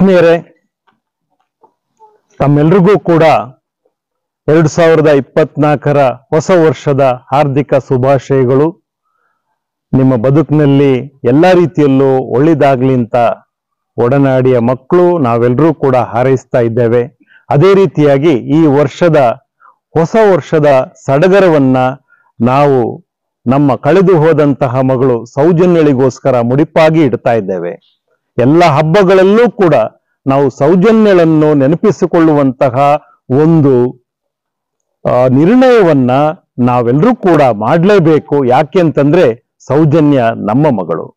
ಆತ್ಮೀಯರೇ, ತಮ್ಮೆಲ್ಲರಿಗೂ ಕೂಡ 2024ರ ಹೊಸ ವರ್ಷದ ಹಾರ್ದಿಕ ಶುಭಾಶಯಗಳು. ನಿಮ್ಮ ಬದುಕಿನಲ್ಲಿ ಎಲ್ಲ ರೀತಿಯಲ್ಲೂ ಒಳ್ಳೆಯದಾಗ್ಲಿ ಅಂತ ಒಡನಾಡಿಯ ಮಕ್ಕಳು ನಾವೆಲ್ಲರೂ ಕೂಡ ಹಾರೈಸ್ತಾ ಇದ್ದೇವೆ. ಅದೇ ರೀತಿಯಾಗಿ ಈ ಹೊಸ ವರ್ಷದ ಸಡಗರವನ್ನ ನಾವು ನಮ್ಮ ಕಳೆದು ಹೋದಂತಹ ಮಗಳು ಸೌಜನ್ಯಳಿಗೋಸ್ಕರ ಮುಡಿಪಾಗಿ ಇಡ್ತಾ ಇದ್ದೇವೆ. ಎಲ್ಲ ಹಬ್ಬಗಳಲ್ಲೂ ಕೂಡ ನಾವು ಸೌಜನ್ಯಳನ್ನು ನೆನಪಿಸಿಕೊಳ್ಳುವಂತಹ ಒಂದು ನಿರ್ಣಯವನ್ನ ನಾವೆಲ್ಲರೂ ಕೂಡ ಮಾಡಲೇಬೇಕು. ಯಾಕೆ ಅಂತಂದ್ರೆ ಸೌಜನ್ಯ ನಮ್ಮ ಮಗಳು,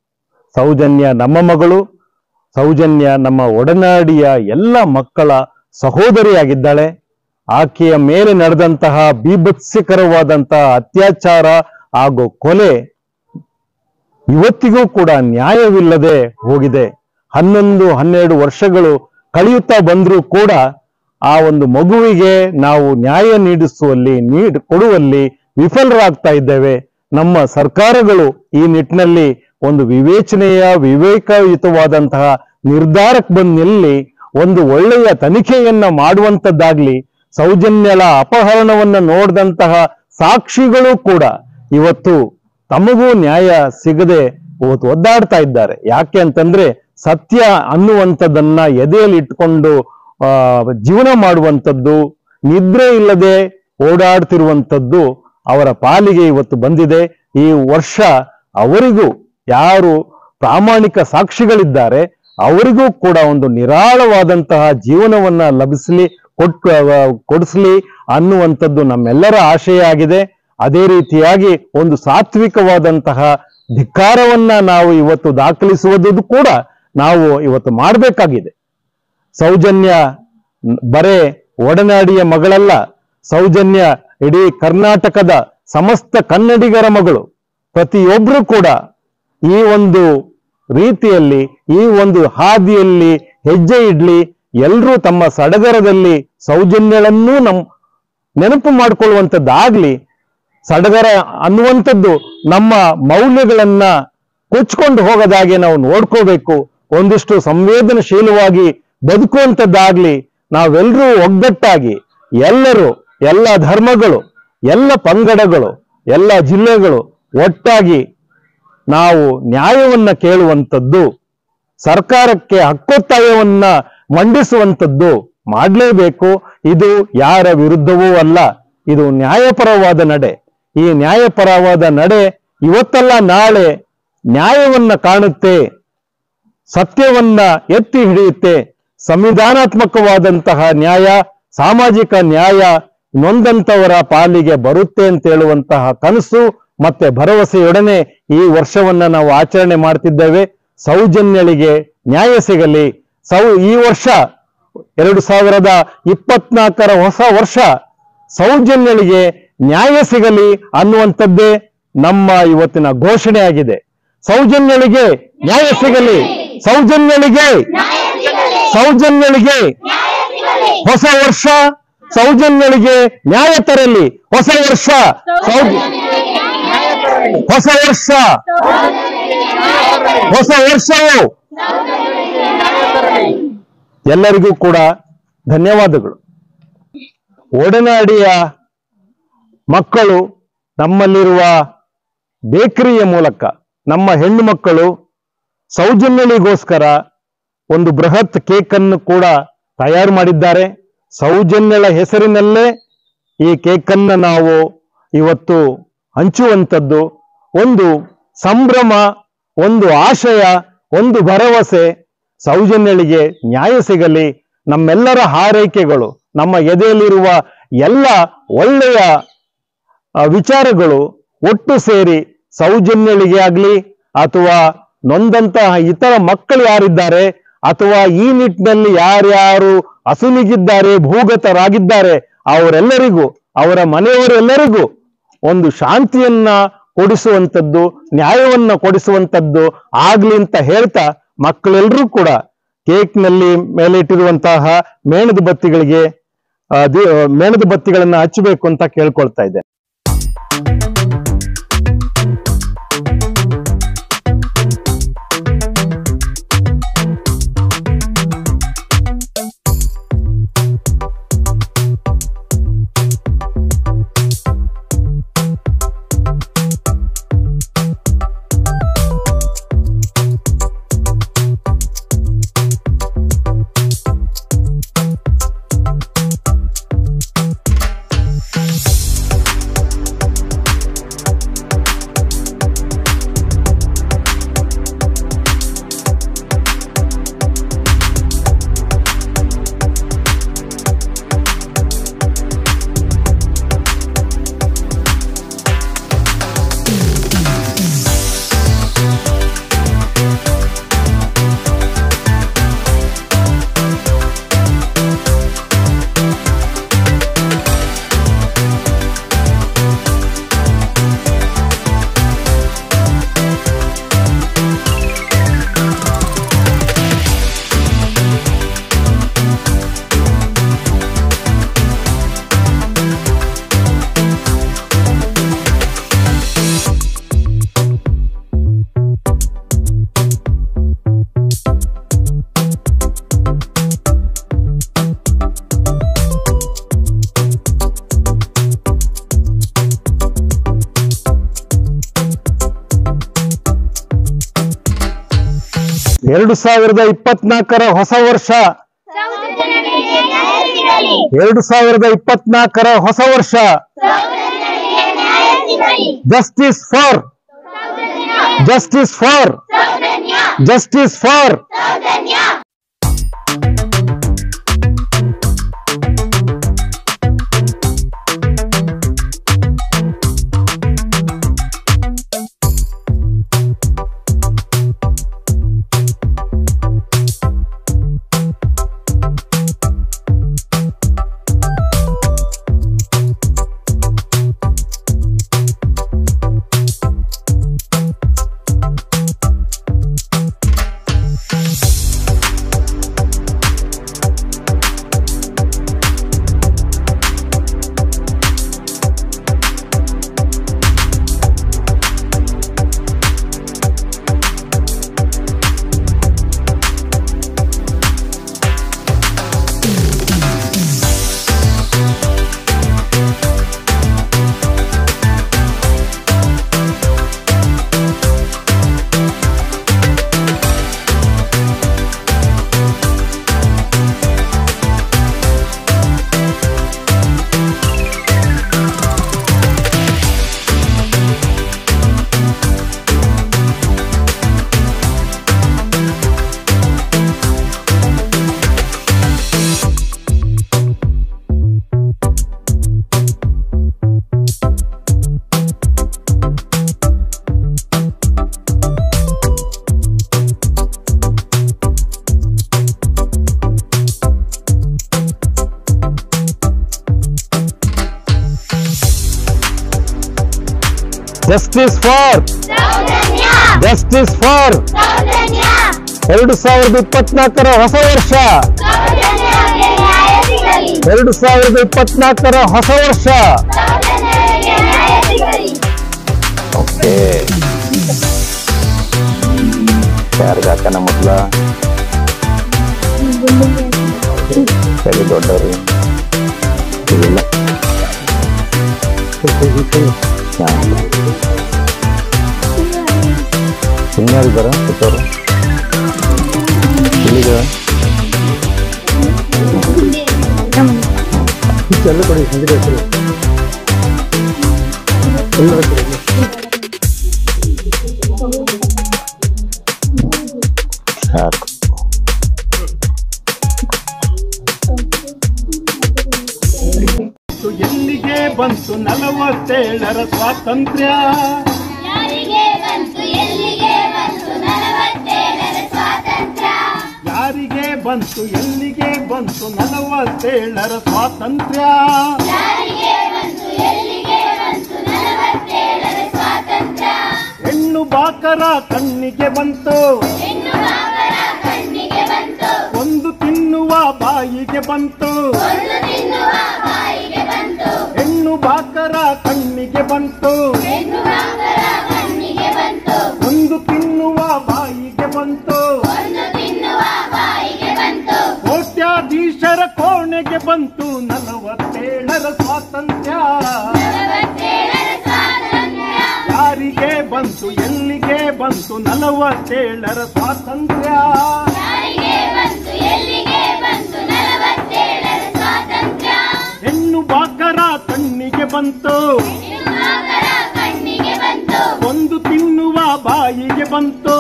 ಸೌಜನ್ಯ ನಮ್ಮ ಒಡನಾಡಿಯ ಎಲ್ಲ ಮಕ್ಕಳ ಸಹೋದರಿಯಾಗಿದ್ದಾಳೆ. ಆಕೆಯ ಮೇಲೆ ನಡೆದಂತಹ ಬೀಭತ್ಸಕರವಾದಂತಹ ಅತ್ಯಾಚಾರ ಹಾಗೂ ಕೊಲೆ ಇವತ್ತಿಗೂ ಕೂಡ ನ್ಯಾಯವಿಲ್ಲದೆ ಹೋಗಿದೆ. 11-12 ವರ್ಷಗಳು ಕಳೆಯುತ್ತಾ ಬಂದರೂ ಕೂಡ ಆ ಒಂದು ಮಗುವಿಗೆ ನಾವು ನ್ಯಾಯ ಕೊಡುವಲ್ಲಿ ವಿಫಲರಾಗ್ತಾ ಇದ್ದೇವೆ. ನಮ್ಮ ಸರ್ಕಾರಗಳು ಈ ನಿಟ್ಟಿನಲ್ಲಿ ಒಂದು ವಿವೇಕಯುತವಾದಂತಹ ನಿರ್ಧಾರಕ್ಕೆ ಬಂದು ನಿಲ್ಲಿ ಒಂದು ಒಳ್ಳೆಯ ತನಿಖೆಯನ್ನ ಮಾಡುವಂಥದ್ದಾಗ್ಲಿ, ಸೌಜನ್ಯಳ ಅಪಹರಣವನ್ನ ನೋಡಿದಂತಹ ಸಾಕ್ಷಿಗಳು ಕೂಡ ಇವತ್ತು ತಮಗೂ ನ್ಯಾಯ ಸಿಗದೆ ಒದ್ದಾಡ್ತಾ ಇದ್ದಾರೆ. ಯಾಕೆ ಅಂತಂದ್ರೆ ಸತ್ಯ ಅನ್ನುವಂಥದ್ದನ್ನ ಎದೆಯಲ್ಲಿ ಇಟ್ಕೊಂಡು ಜೀವನ ಮಾಡುವಂಥದ್ದು, ನಿದ್ರೆ ಇಲ್ಲದೆ ಓಡಾಡ್ತಿರುವಂಥದ್ದು ಅವರ ಪಾಲಿಗೆ ಇವತ್ತು ಬಂದಿದೆ. ಈ ವರ್ಷ ಅವರಿಗೂ ಯಾರು ಪ್ರಾಮಾಣಿಕ ಸಾಕ್ಷಿಗಳಿದ್ದಾರೆ ಅವರಿಗೂ ಕೂಡ ಒಂದು ನಿರಾಳವಾದಂತಹ ಜೀವನವನ್ನ ಕೊಡಿಸ್ಲಿ ಅನ್ನುವಂಥದ್ದು ನಮ್ಮೆಲ್ಲರ ಆಶಯ ಆಗಿದೆ. ಅದೇ ರೀತಿಯಾಗಿ ಒಂದು ಸಾತ್ವಿಕವಾದಂತಹ ಧಿಕ್ಕಾರವನ್ನ ನಾವು ಇವತ್ತು ದಾಖಲಿಸುವುದು ಕೂಡ ನಾವು ಇವತ್ತು ಮಾಡಬೇಕಾಗಿದೆ. ಸೌಜನ್ಯ ಬರೇ ಒಡನಾಡಿಯ ಮಗಳಲ್ಲ, ಸೌಜನ್ಯ ಇಡೀ ಕರ್ನಾಟಕದ ಸಮಸ್ತ ಕನ್ನಡಿಗರ ಮಗಳು. ಪ್ರತಿಯೊಬ್ಬರು ಕೂಡ ಈ ಒಂದು ರೀತಿಯಲ್ಲಿ ಈ ಒಂದು ಹಾದಿಯಲ್ಲಿ ಹೆಜ್ಜೆ ಇಡ್ಲಿ, ಎಲ್ಲರೂ ತಮ್ಮ ಸಡಗರದಲ್ಲಿ ಸೌಜನ್ಯಳನ್ನೂ ನೆನಪು ಮಾಡಿಕೊಳ್ಳುವಂಥದ್ದಾಗ್ಲಿ. ಸಡಗರ ಅನ್ನುವಂಥದ್ದು ನಮ್ಮ ಮೌಲ್ಯಗಳನ್ನ ಕೊಚ್ಕೊಂಡು ಹೋಗದಾಗೆ ನಾವು ನೋಡ್ಕೋಬೇಕು. ಒಂದಿಷ್ಟು ಸಂವೇದನಶೀಲವಾಗಿ ಬದುಕುವಂಥದ್ದಾಗ್ಲಿ. ನಾವೆಲ್ಲರೂ ಒಗ್ಗಟ್ಟಾಗಿ ಎಲ್ಲರೂ, ಎಲ್ಲ ಧರ್ಮಗಳು, ಎಲ್ಲ ಪಂಗಡಗಳು, ಎಲ್ಲ ಜಿಲ್ಲೆಗಳು ಒಟ್ಟಾಗಿ ನಾವು ನ್ಯಾಯವನ್ನ ಕೇಳುವಂಥದ್ದು ಸರ್ಕಾರಕ್ಕೆ ಹಕ್ಕೊತ್ತಾಯವನ್ನ ಮಂಡಿಸುವಂಥದ್ದು ಮಾಡಲೇಬೇಕು. ಇದು ಯಾರ ವಿರುದ್ಧವೂ ಅಲ್ಲ, ಇದು ನ್ಯಾಯಪರವಾದ ನಡೆ. ಈ ನ್ಯಾಯಪರವಾದ ನಡೆ ಇವತ್ತಲ್ಲ ನಾಳೆ ನ್ಯಾಯವನ್ನ ಕಾಣುತ್ತೆ, ಸತ್ಯವನ್ನ ಎತ್ತಿ ಹಿಡಿಯುತ್ತೆ. ಸಂವಿಧಾನಾತ್ಮಕವಾದಂತಹ ನ್ಯಾಯ, ಸಾಮಾಜಿಕ ನ್ಯಾಯ ನೊಂದಂತವರ ಪಾಲಿಗೆ ಬರುತ್ತೆ ಅಂತ ಹೇಳುವಂತಹ ಕನಸು ಮತ್ತೆ ಭರವಸೆಯೊಡನೆ ಈ ವರ್ಷವನ್ನ ನಾವು ಆಚರಣೆ ಮಾಡ್ತಿದ್ದೇವೆ. ಸೌಜನ್ಯಳಿಗೆ ನ್ಯಾಯ ಸಿಗಲಿ. ಈ ವರ್ಷ 2024 ಹೊಸ ವರ್ಷ ಸೌಜನ್ಯಳಿಗೆ ನ್ಯಾಯ ಸಿಗಲಿ ಅನ್ನುವಂಥದ್ದೇ ನಮ್ಮ ಇವತ್ತಿನ ಘೋಷಣೆ ಆಗಿದೆ. ಸೌಜನ್ಯಳಿಗೆ ನ್ಯಾಯ ಸಿಗಲಿ, ಸೌಜನ್ಯಳಿಗೆ ಹೊಸ ವರ್ಷ ಸೌಜನ್ಯಳಿಗೆ ನ್ಯಾಯ ತರಲಿ. ಹೊಸ ವರ್ಷ ವರ್ಷವು ಎಲ್ಲರಿಗೂ ಕೂಡ ಧನ್ಯವಾದಗಳು. ಒಡನಾಡಿಯ ಮಕ್ಕಳು ನಮ್ಮಲ್ಲಿರುವ ಬೇಕರಿಯ ಮೂಲಕ ನಮ್ಮ ಹೆಣ್ಣು ಮಕ್ಕಳು ಸೌಜನ್ಯಳಿಗೋಸ್ಕರ ಒಂದು ಬೃಹತ್ ಕೇಕ್ ಅನ್ನು ಕೂಡ ತಯಾರು ಮಾಡಿದ್ದಾರೆ. ಸೌಜನ್ಯಳ ಹೆಸರಿನಲ್ಲೇ ಈ ಕೇಕ್ ಅನ್ನ ನಾವು ಇವತ್ತು ಹಂಚುವಂಥದ್ದು ಒಂದು ಸಂಭ್ರಮ, ಒಂದು ಆಶಯ, ಒಂದು ಭರವಸೆ. ಸೌಜನ್ಯಳಿಗೆ ನ್ಯಾಯ ಸಿಗಲಿ. ನಮ್ಮೆಲ್ಲರ ಹಾರೈಕೆಗಳು, ನಮ್ಮ ಎದೆಯಲ್ಲಿರುವ ಎಲ್ಲ ಒಳ್ಳೆಯ ವಿಚಾರಗಳು ಒಟ್ಟು ಸೇರಿ ಸೌಜನ್ಯಳಿಗೆ ಆಗಲಿ ಅಥವಾ ನೊಂದಂತಹ ಇತರ ಮಕ್ಕಳು ಯಾರಿದ್ದಾರೆ ಅಥವಾ ಈ ನಿಟ್ಟಿನಲ್ಲಿ ಯಾರ್ಯಾರು ಅಸುನಿಗಿದ್ದಾರೆ, ಭೂಗತರಾಗಿದ್ದಾರೆ, ಅವರೆಲ್ಲರಿಗೂ, ಅವರ ಮನೆಯವರೆಲ್ಲರಿಗೂ ಒಂದು ಶಾಂತಿಯನ್ನ ಕೊಡಿಸುವಂಥದ್ದು, ನ್ಯಾಯವನ್ನ ಕೊಡಿಸುವಂಥದ್ದು ಆಗ್ಲಿ ಅಂತ ಹೇಳ್ತಾ ಮಕ್ಕಳೆಲ್ಲರೂ ಕೂಡ ಕೇಕ್ನಲ್ಲಿ ಮೇಲೆ ಇಟ್ಟಿರುವಂತಹ ಮೇಣದ ಬತ್ತಿಗಳನ್ನ ಹಚ್ಚಬೇಕು ಅಂತ ಕೇಳ್ಕೊಳ್ತಾ ಇದ್ದೆ. ಎರಡು 2024 ಹೊಸ ವರ್ಷ 2024 ಹೊಸ ವರ್ಷ justice for justice for justice for 2024 ಹೊಸ ವರ್ಷ 2024 ಹೊಸ ವರ್ಷ. ಓಕೆ, ಯಾರಿಗೆ ಹಾಕನ ಮೊದಲ ಸರಿ ದೊಡ್ಡವ್ರಿ ಇಲ್ಲ ಇನ್ಯಾರಿದ್ದಾರ ಕೊಟ್ಟವರು ಇಲ್ಲಿಗ ಎಲ್ಲ ಕೊಡಿ ಸಂಜೆ ಎಲ್ಲರ ಕಡೆ ಸಾಕು. ಎಲ್ಲಿಗೆ ಬಂತು 47ರ ಸ್ವಾತಂತ್ರ್ಯ? ಯಾರಿಗೆ ಬಂತು ಎಲ್ಲಿಗೆ ಬಂತು 47ರ ಸ್ವಾತಂತ್ರ್ಯ? 47ರ ಸ್ವಾತಂತ್ರ್ಯ? ಹೆಣ್ಣು ಬಾಕರ ಕಣ್ಣಿಗೆ ಬಂತು, ಒಂದು ತಿನ್ನುವ ಬಾಯಿಗೆ ಬಂತು. ಹೆಣ್ಣು ಬಾಕರ ಕಣ್ಣಿಗೆ ಬಂತು, ಒಂದು ತಿನ್ನುವ ಬಾಯಿಗೆ ಬಂತು. ಕೋಟ್ಯಾಧೀಶರ ಕೋಣೆಗೆ ಬಂತು 47ರ ಸ್ವಾತಂತ್ರ್ಯ. ಯಾರಿಗೆ ಬಂತು ಎಲ್ಲಿಗೆ ಬಂತು 47ರ ಸ್ವಾತಂತ್ರ್ಯ? ಹೆಣ್ಣು ಬಾಕರ ಕಣ್ಣಿಗೆ ಬಂತು, ಒಂದು ತಿನ್ನುವ ಬಾಯಿಗೆ ಬಂತು.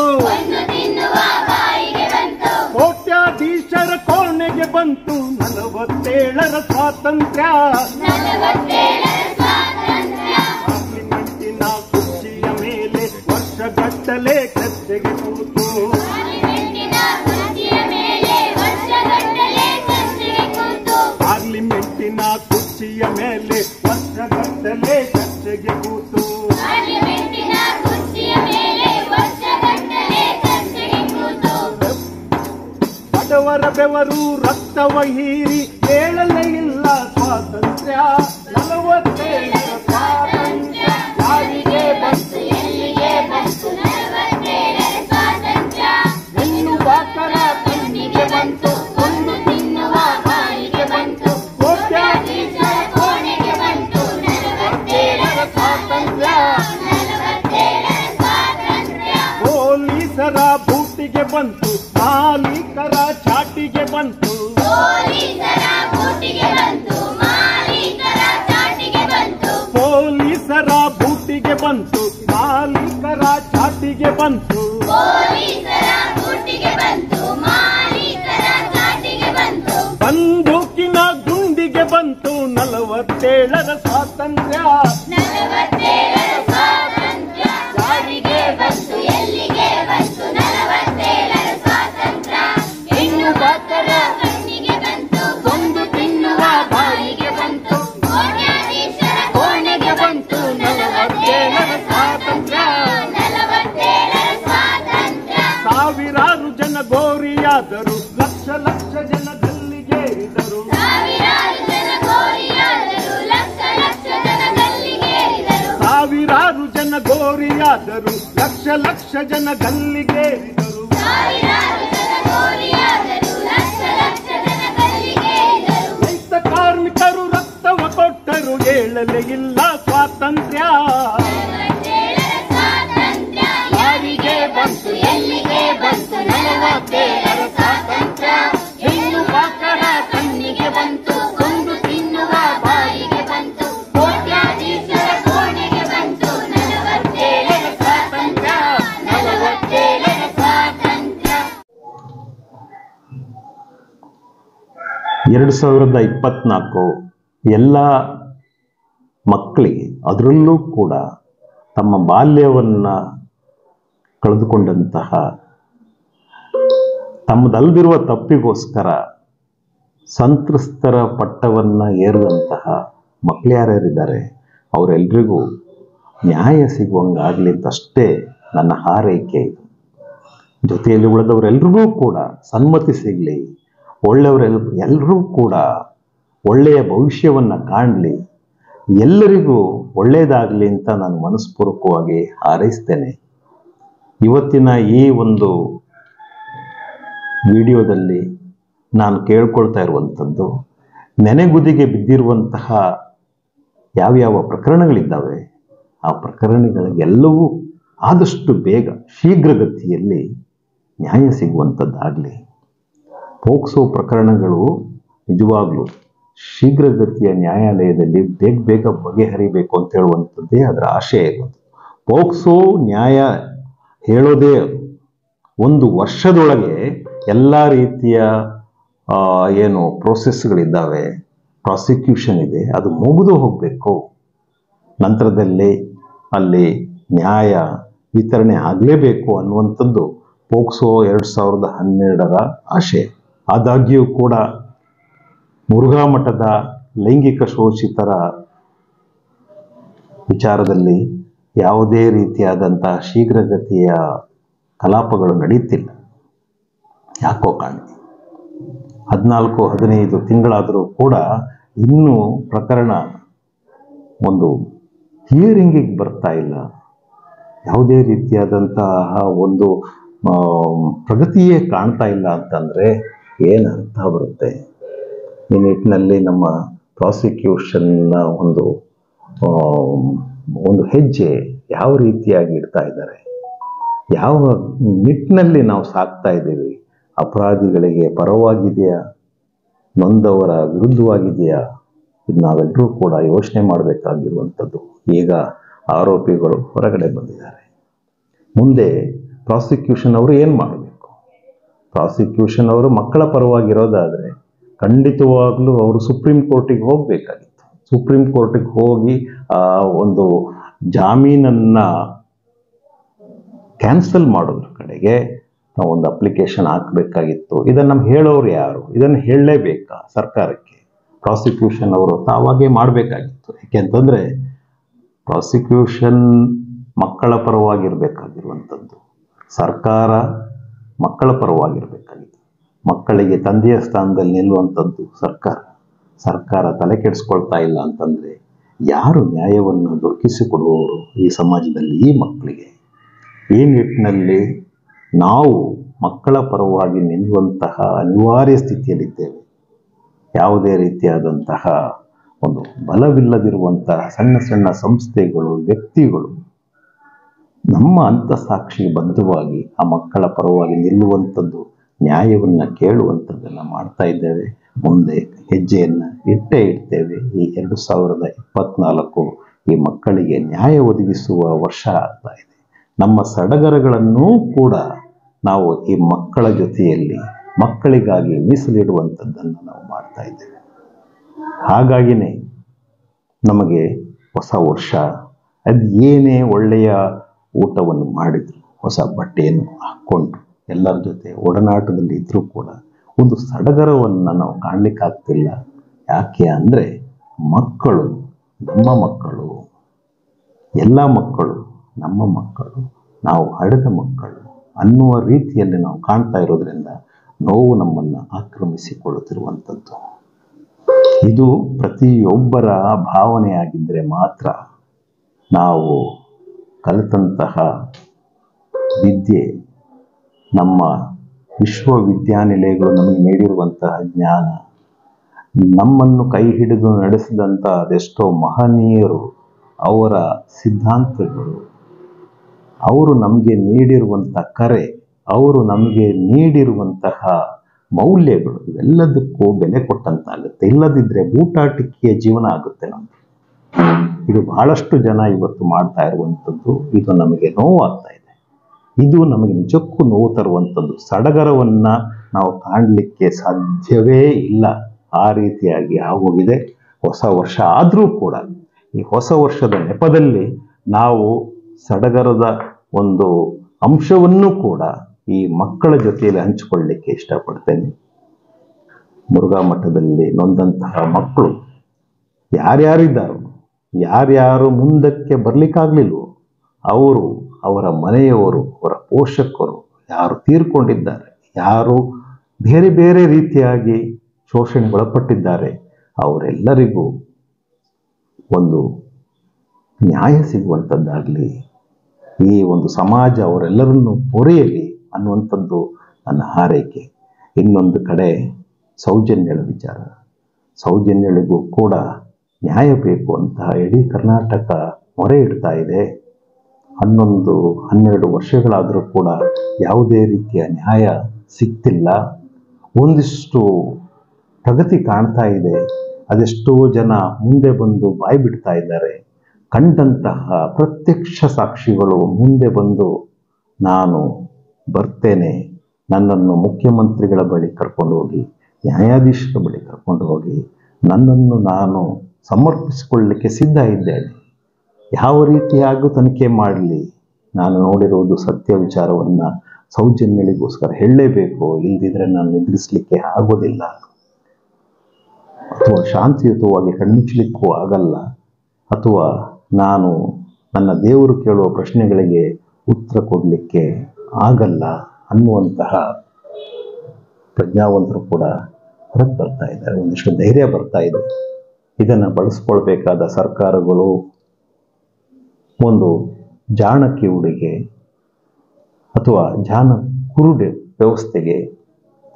ಕೋಟ್ಯಾಧೀಶರ ಕೋಣೆಗೆ ಬಂತು 47ರ ಸ್ವಾತಂತ್ರ್ಯ. ಪಾರ್ಲಿಮೆಂಟಿನ ಕುರ್ಚಿಯ ಮೇಲೆ ವರ್ಷಗಟ್ಟಲೆ ಚರ್ಚೆಗೆ ಕೂತು, ಪಾರ್ಲಿಮೆಂಟಿನ ಕುರ್ಚಿಯ ಮೇಲೆ ವರ್ಷಗಟ್ಟಲೆ ಚರ್ಚೆಗೆ ಕೂತು. ಬಡವರ ಬೆವರು ರಕ್ತವ ಹೀರಿ ಹೇಳಲೇ ಇಲ್ಲ ಸ್ವಾತಂತ್ರ್ಯ. 47ರ ಸ್ವಾತಂತ್ರ್ಯ ಯಾರಿಗೆ ಬಂತು ಎಲ್ಲಿಗೆ ಬಂತು? ಹೆಣ್ಣು ಬಾಕರ ಕಣ್ಣಿಗೆ ಬಂತು, ಒಂದು ತಿನ್ನುವ ಬಾಯಿಗೆ ಬಂತು. ಕೋಟ್ಯಾಧೀಶರ ಕೋಣೆಗೆ ಬಂತು 47ರ ಸ್ವಾತಂತ್ರ್ಯ. ಪೊಲೀಸರ ಬೂಟಿಗೆ ಬಂತು, ಮಾಲೀಕರ ಚಾಟಿಗೆ ಬಂತು. ಪೊಲೀಸರ ಬೂಟಿಗೆ ಬಂತು, ಮಾಲೀಕರ ಚಾಟಿಗೆ ಬಂತು. ಬಂದೂಕಿನ ಗುಂಡಿಗೆ ಬಂತು 47ರ ಸ್ವಾತಂತ್ರ್ಯ. ಯಾರಿಗೆ ಬಂತು ಎಲ್ಲಿಗೆ ಬಂತು 47ರ ಸ್ವಾತಂತ್ರ್ಯ? ಹೆಣ್ಣು ಬಾಕರ ಕಣ್ಣಿಗೆ ಬಂತು, ಒಂದು ತಿನ್ನುವ ಬಾಯಿಗೆ ಬಂತು. ಕೋಟ್ಯಾಧೀಶರ ಕೋಣೆಗೆ ಬಂತು 47ರ ಸ್ವಾತಂತ್ರ್ಯ. ಸಾವಿರಾರು ಜನ ಗೋರಿಯಾದರು, ಲಕ್ಷ ಲಕ್ಷ ಜನ ಗಲ್ಲಿಗೇರಿದರು. ಸಾವಿರಾರು ಜನ ಗೋರಿಯಾದರು, ಲಕ್ಷ ಲಕ್ಷ ಜನ ಗಲ್ಲಿಗೇರಿದರು. ರೈತ ಕಾರ್ಮಿಕರು ರಕ್ತವ ಕೊಟ್ಟರು, ಹೇಳಲೇ ಇಲ್ಲ ಸ್ವಾತಂತ್ರ್ಯ. ಯಾರಿಗೆ ಬಂತು ಎಲ್ಲಿಗೆ ಬಂತು 47ರ ಸ್ವಾತಂತ್ರ್ಯ? ಹೆಣ್ಣು ಬಾಕರ ಕಣ್ಣಿಗೆ ಬಂತು, ಒಂದು ತಿನ್ನುವ ಬಾಯಿಗೆ ಬಂತು. ಕೋಟ್ಯಾಧೀಶರ ಕೋಣೆಗೆ ಬಂತು 47ರ ಸ್ವಾತಂತ್ರ್ಯ. 47ರ ಸ್ವಾತಂತ್ರ್ಯ. 2024 ಎಲ್ಲ ಮಕ್ಕಳಿಗೆ, ಅದರಲ್ಲೂ ಕೂಡ ತಮ್ಮ ಬಾಲ್ಯವನ್ನು ಕಳೆದುಕೊಂಡಂತಹ, ತಮ್ಮದಲ್ದಿರುವ ತಪ್ಪಿಗೋಸ್ಕರ ಸಂತ್ರಸ್ತರ ಪಟ್ಟವನ್ನು ಏರಿದಂತಹ ಮಕ್ಕಳು ಯಾರ್ಯಾರಿದ್ದಾರೆ ಅವರೆಲ್ಲರಿಗೂ ನ್ಯಾಯ ಸಿಗುವಂಗಾಗಲಿ ಅಂತಷ್ಟೇ ನನ್ನ ಹಾರೈಕೆ ಇದು. ಜೊತೆಯಲ್ಲಿ ಉಳಿದವರೆಲ್ಲರಿಗೂ ಕೂಡ ಸನ್ಮತಿ ಸಿಗಲಿ, ಎಲ್ಲರೂ ಕೂಡ ಒಳ್ಳೆಯ ಭವಿಷ್ಯವನ್ನು ಕಾಣಲಿ, ಎಲ್ಲರಿಗೂ ಒಳ್ಳೆಯದಾಗಲಿ ಅಂತ ನಾನು ಮನಸ್ಪೂರ್ವಕವಾಗಿ ಹಾರೈಸ್ತೇನೆ. ಇವತ್ತಿನ ಈ ಒಂದು ವಿಡಿಯೋದಲ್ಲಿ ನಾನು ಕೇಳ್ಕೊಳ್ತಾ ಇರುವಂಥದ್ದು, ನೆನೆಗುದಿಗೆ ಬಿದ್ದಿರುವಂತಹ ಯಾವ್ಯಾವ ಪ್ರಕರಣಗಳಿದ್ದಾವೆ ಆ ಪ್ರಕರಣಗಳಿಗೆಲ್ಲವೂ ಆದಷ್ಟು ಬೇಗ ಶೀಘ್ರಗತಿಯಲ್ಲಿ ನ್ಯಾಯ ಸಿಗುವಂಥದ್ದಾಗಲಿ. ಪೋಕ್ಸೋ ಪ್ರಕರಣಗಳು ನಿಜವಾಗ್ಲೂ ಶೀಘ್ರಗತಿಯ ನ್ಯಾಯಾಲಯದಲ್ಲಿ ಬೇಗ ಬೇಗ ಬಗೆಹರಿಬೇಕು ಅಂತ ಹೇಳುವಂಥದ್ದೇ ಅದರ ಆಶಯ ಇರುವಂಥದ್ದು. ಪೋಕ್ಸೋ ನ್ಯಾಯ ಹೇಳೋದೇ ಅದು 1 ವರ್ಷದೊಳಗೆ ಎಲ್ಲ ರೀತಿಯ ಏನು ಪ್ರೋಸೆಸ್ಗಳಿದ್ದಾವೆ, ಪ್ರಾಸಿಕ್ಯೂಷನ್ ಇದೆ, ಅದು ಮುಗಿದು ಹೋಗಬೇಕು. ನಂತರದಲ್ಲಿ ಅಲ್ಲಿ ನ್ಯಾಯ ವಿತರಣೆ ಆಗಲೇಬೇಕು ಅನ್ನುವಂಥದ್ದು ಪೋಕ್ಸೋ 2012ರ ಆಶಯ. ಆದಾಗ್ಯೂ ಕೂಡ ಮುರುಘಾ ಮಠದ ಲೈಂಗಿಕ ಶೋಷಿತರ ವಿಚಾರದಲ್ಲಿ ಯಾವುದೇ ರೀತಿಯಾದಂತಹ ಶೀಘ್ರಗತಿಯ ಕಲಾಪಗಳು ನಡೆಯುತ್ತಿಲ್ಲ. ಯಾಕೋ ಕಾಣಿ 14-15 ತಿಂಗಳಾದರೂ ಕೂಡ ಇನ್ನೂ ಪ್ರಕರಣ ಒಂದು ಹಿಯರಿಂಗಿಗೆ ಬರ್ತಾ ಇಲ್ಲ. ಯಾವುದೇ ರೀತಿಯಾದಂತಹ ಒಂದು ಪ್ರಗತಿಯೇ ಕಾಣ್ತಾ ಇಲ್ಲ ಅಂತಂದರೆ ಏನು ಅರ್ಥ ಬರುತ್ತೆ? ಈ ನಿಟ್ಟಿನಲ್ಲಿ ನಮ್ಮ ಪ್ರಾಸಿಕ್ಯೂಷನ್ನ ಒಂದು ಹೆಜ್ಜೆ ಯಾವ ರೀತಿಯಾಗಿ ಇಡ್ತಾ ಇದ್ದಾರೆ, ಯಾವ ನಿಟ್ಟಿನಲ್ಲಿ ನಾವು ಸಾಕ್ತಾ ಇದ್ದೀವಿ, ಅಪರಾಧಿಗಳಿಗೆ ಪರವಾಗಿದೆಯಾ, ನೊಂದವರ ವಿರುದ್ಧವಾಗಿದೆಯಾ, ಇದು ನಾವೆಲ್ಲರೂ ಕೂಡ ಯೋಚನೆ ಮಾಡಬೇಕಾಗಿರುವಂಥದ್ದು. ಈಗ ಆರೋಪಿಗಳು ಹೊರಗಡೆ ಬಂದಿದ್ದಾರೆ. ಮುಂದೆ ಪ್ರಾಸಿಕ್ಯೂಷನ್ ಅವರು ಏನು ಮಾಡಬೇಕು? ಪ್ರಾಸಿಕ್ಯೂಷನ್ ಅವರು ಮಕ್ಕಳ ಪರವಾಗಿರೋದಾದರೆ ಖಂಡಿತವಾಗ್ಲೂ ಅವರು ಸುಪ್ರೀಂ ಕೋರ್ಟಿಗೆ ಹೋಗಬೇಕಾಗಿತ್ತು. ಸುಪ್ರೀಂ ಕೋರ್ಟಿಗೆ ಹೋಗಿ ಒಂದು ಜಾಮೀನನ್ನು ಕ್ಯಾನ್ಸಲ್ ಮಾಡೋದ್ರ ಕಡೆಗೆ ನಾವು ಒಂದು ಅಪ್ಲಿಕೇಶನ್ ಹಾಕಬೇಕಾಗಿತ್ತು. ಇದನ್ನು ನಮ್ಗೆ ಹೇಳೋರು ಯಾರು? ಇದನ್ನು ಹೇಳಲೇಬೇಕಾ ಸರ್ಕಾರಕ್ಕೆ? ಪ್ರಾಸಿಕ್ಯೂಷನ್ ಅವರು ತಾವಾಗೇ ಮಾಡಬೇಕಾಗಿತ್ತು. ಯಾಕೆಂತಂದರೆ ಪ್ರಾಸಿಕ್ಯೂಷನ್ ಮಕ್ಕಳ ಪರವಾಗಿರಬೇಕಾಗಿರುವಂಥದ್ದು, ಸರ್ಕಾರ ಮಕ್ಕಳ ಪರವಾಗಿರಬೇಕಾಗಿತ್ತು. ಮಕ್ಕಳಿಗೆ ತಂದೆಯ ಸ್ಥಾನದಲ್ಲಿ ನಿಲ್ಲುವಂಥದ್ದು ಸರ್ಕಾರ ತಲೆ ಕೆಡಿಸ್ಕೊಳ್ತಾ ಇಲ್ಲ ಅಂತಂದರೆ ಯಾರು ನ್ಯಾಯವನ್ನು ದೊರಕಿಸಿಕೊಡುವವರು ಈ ಸಮಾಜದಲ್ಲಿ ಈ ಮಕ್ಕಳಿಗೆ? ಈ ನಿಟ್ಟಿನಲ್ಲಿ ನಾವು ಮಕ್ಕಳ ಪರವಾಗಿ ನಿಲ್ಲುವಂತಹ ಅನಿವಾರ್ಯ ಸ್ಥಿತಿಯಲ್ಲಿದ್ದೇವೆ. ಯಾವುದೇ ರೀತಿಯಾದಂತಹ ಒಂದು ಬಲವಿಲ್ಲದಿರುವಂತಹ ಸಣ್ಣ ಸಣ್ಣ ಸಂಸ್ಥೆಗಳು, ವ್ಯಕ್ತಿಗಳು ನಮ್ಮ ಅಂತಃಸಾಕ್ಷಿಗೆ ಬದ್ಧವಾಗಿ ಆ ಮಕ್ಕಳ ಪರವಾಗಿ ನಿಲ್ಲುವಂಥದ್ದು, ನ್ಯಾಯವನ್ನು ಕೇಳುವಂಥದ್ದನ್ನು ಮಾಡ್ತಾ ಇದ್ದೇವೆ. ಮುಂದೆ ಹೆಜ್ಜೆಯನ್ನು ಇಡ್ತೇವೆ. ಈ 2024 ಈ ಮಕ್ಕಳಿಗೆ ನ್ಯಾಯ ಒದಗಿಸುವ ವರ್ಷ ಆಗ್ತಾ ಇದೆ. ನಮ್ಮ ಸಡಗರಗಳನ್ನೂ ಕೂಡ ನಾವು ಈ ಮಕ್ಕಳ ಜೊತೆಯಲ್ಲಿ ಮಕ್ಕಳಿಗಾಗಿ ಮೀಸಲಿಡುವಂಥದ್ದನ್ನು ನಾವು ಮಾಡ್ತಾ ಇದ್ದೇವೆ. ಹಾಗಾಗಿನೇ ನಮಗೆ ಹೊಸ ವರ್ಷ ಅದು ಏನೇ ಒಳ್ಳೆಯ ಊಟವನ್ನು ಮಾಡಿದ್ರು, ಹೊಸ ಬಟ್ಟೆಯನ್ನು ಹಾಕ್ಕೊಂಡು ಎಲ್ಲರ ಜೊತೆ ಒಡನಾಟದಲ್ಲಿ ಇದ್ದರೂ ಕೂಡ ಒಂದು ಸಡಗರವನ್ನು ನಾವು ಕಾಣಲಿಕ್ಕಾಗ್ತಿಲ್ಲ. ಯಾಕೆ ಅಂದರೆ ಮಕ್ಕಳು ನಮ್ಮ ಮಕ್ಕಳು, ಎಲ್ಲ ಮಕ್ಕಳು ನಮ್ಮ ಮಕ್ಕಳು, ನಾವು ಹಡೆದ ಮಕ್ಕಳು ಅನ್ನುವ ರೀತಿಯಲ್ಲಿ ನಾವು ಕಾಣ್ತಾ ಇರೋದ್ರಿಂದ ನೋವು ನಮ್ಮನ್ನು ಆಕ್ರಮಿಸಿಕೊಳ್ಳುತ್ತಿರುವಂಥದ್ದು. ಇದು ಪ್ರತಿಯೊಬ್ಬರ ಭಾವನೆಯಾಗಿದ್ದರೆ ಮಾತ್ರ ನಾವು ಕಲಿತಂತಹ ವಿದ್ಯೆ, ನಮ್ಮ ವಿಶ್ವವಿದ್ಯಾನಿಲಯಗಳು ನಮಗೆ ನೀಡಿರುವಂತಹ ಜ್ಞಾನ, ನಮ್ಮನ್ನು ಕೈ ಹಿಡಿದು ನಡೆಸಿದಂಥ ಅದೆಷ್ಟೋ ಮಹನೀಯರು, ಅವರ ಸಿದ್ಧಾಂತಗಳು, ಅವರು ನಮಗೆ ನೀಡಿರುವಂಥ ಕರೆ, ಅವರು ನಮಗೆ ನೀಡಿರುವಂತಹ ಮೌಲ್ಯಗಳು, ಇವೆಲ್ಲದಕ್ಕೂ ಬೆಲೆ ಕೊಟ್ಟಂತಾಗುತ್ತೆ. ಇಲ್ಲದಿದ್ದರೆ ಊಟಾಟಿಕೆಯ ಜೀವನ ಆಗುತ್ತೆ ನಮಗೆ. ಇದು ಬಹಳಷ್ಟು ಜನ ಇವತ್ತು ಮಾಡ್ತಾ ಇರುವಂಥದ್ದು. ಇದು ನಮಗೆ ನೋವಾಗ್ತಾ ಇದೆ. ಇದು ನಮಗೆ ನಿಜಕ್ಕೂ ನೋವು ತರುವಂಥದ್ದು. ಸಡಗರವನ್ನು ನಾವು ಕಾಣಲಿಕ್ಕೆ ಸಾಧ್ಯವೇ ಇಲ್ಲ. ಆ ರೀತಿಯಾಗಿ ಆಗೋಗಿದೆ. ಹೊಸ ವರ್ಷ ಆದರೂ ಕೂಡ ಈ ಹೊಸ ವರ್ಷದ ನೆಪದಲ್ಲಿ ನಾವು ಸಡಗರದ ಒಂದು ಅಂಶವನ್ನು ಕೂಡ ಈ ಮಕ್ಕಳ ಜೊತೆಯಲ್ಲಿ ಹಂಚಿಕೊಳ್ಳಲಿಕ್ಕೆ ಇಷ್ಟಪಡ್ತೇನೆ. ಮುರುಘಾ ಮಠದಲ್ಲಿ ನೊಂದಂತಹ ಮಕ್ಕಳು ಯಾರ್ಯಾರಿದ್ದಾರೋ ಯಾರ್ಯಾರು ಮುಂದಕ್ಕೆ ಬರ್ಲಿಕ್ಕಾಗ್ಲಿಲ್ವೋ ಅವರು, ಅವರ ಮನೆಯವರು, ಅವರ ಪೋಷಕರು ಯಾರು ತೀರ್ಕೊಂಡಿದ್ದಾರೆ, ಯಾರು ಬೇರೆ ಬೇರೆ ರೀತಿಯಾಗಿ ಶೋಷಣೆಗೊಳಪಟ್ಟಿದ್ದಾರೆ, ಅವರೆಲ್ಲರಿಗೂ ಒಂದು ನ್ಯಾಯ ಸಿಗುವಂಥದ್ದಾಗಲಿ, ಈ ಒಂದು ಸಮಾಜ ಅವರೆಲ್ಲರನ್ನು ಪೊರೆಯಲಿ ಅನ್ನುವಂಥದ್ದು ನನ್ನ ಹಾರೈಕೆ. ಇನ್ನೊಂದು ಕಡೆ ಸೌಜನ್ಯಳ ವಿಚಾರ, ಸೌಜನ್ಯಳಿಗೂ ಕೂಡ ನ್ಯಾಯ ಬೇಕು ಅಂತ ಇಡೀ ಕರ್ನಾಟಕ ಮೊರೆ ಇಡ್ತಾ ಇದೆ. 11-12 ವರ್ಷಗಳಾದರೂ ಕೂಡ ಯಾವುದೇ ರೀತಿಯ ನ್ಯಾಯ ಸಿಗ್ತಿಲ್ಲ. ಒಂದಿಷ್ಟು ಪ್ರಗತಿ ಕಾಣ್ತಾ ಇದೆ, ಅದೆಷ್ಟೋ ಜನ ಮುಂದೆ ಬಂದು ಬಾಯಿ ಬಿಡ್ತಾ ಇದ್ದಾರೆ. ಕಂಡಂತಹ ಪ್ರತ್ಯಕ್ಷ ಸಾಕ್ಷಿಗಳು ಮುಂದೆ ಬಂದು ನಾನು ಬರ್ತೇನೆ, ನನ್ನನ್ನು ಮುಖ್ಯಮಂತ್ರಿಗಳ ಬಳಿ ಕರ್ಕೊಂಡು ಹೋಗಿ, ನ್ಯಾಯಾಧೀಶರ ಬಳಿ ಕರ್ಕೊಂಡು ಹೋಗಿ, ನನ್ನನ್ನು ನಾನು ಸಮರ್ಪಿಸಿಕೊಳ್ಳಲಿಕ್ಕೆ ಸಿದ್ಧ ಇದ್ದೇನೆ, ಯಾವ ರೀತಿಯಾಗೂ ತನಿಖೆ ಮಾಡಲಿ, ನಾನು ನೋಡಿರುವುದು ಸತ್ಯ ವಿಚಾರವನ್ನು ಸೌಜನ್ಯಳಿಗೋಸ್ಕರ ಹೇಳಲೇಬೇಕು, ಇಲ್ದಿದ್ರೆ ನಾನು ನಿದ್ರಿಸಲಿಕ್ಕೆ ಆಗೋದಿಲ್ಲ, ಅಥವಾ ಶಾಂತಿಯುತವಾಗಿ ಕಣ್ಮುಚ್ಚಲಿಕ್ಕೂ ಆಗಲ್ಲ, ಅಥವಾ ನಾನು ನನ್ನ ದೇವರು ಕೇಳುವ ಪ್ರಶ್ನೆಗಳಿಗೆ ಉತ್ತರ ಕೊಡಲಿಕ್ಕೆ ಆಗಲ್ಲ ಅನ್ನುವಂತಹ ಪ್ರಜ್ಞಾವಂತರು ಕೂಡ ಹೊರಗೆ ಬರ್ತಾ ಇದ್ದಾರೆ. ಒಂದಿಷ್ಟು ಧೈರ್ಯ ಬರ್ತಾ ಇದೆ. ಇದನ್ನು ಬಳಸ್ಕೊಳ್ಬೇಕಾದ ಸರ್ಕಾರಗಳು ಒಂದು ಜಾಣ ಕಿವುಡಿಗೆ ಅಥವಾ ಜಾಣ ಕುರುಡೆ ವ್ಯವಸ್ಥೆಗೆ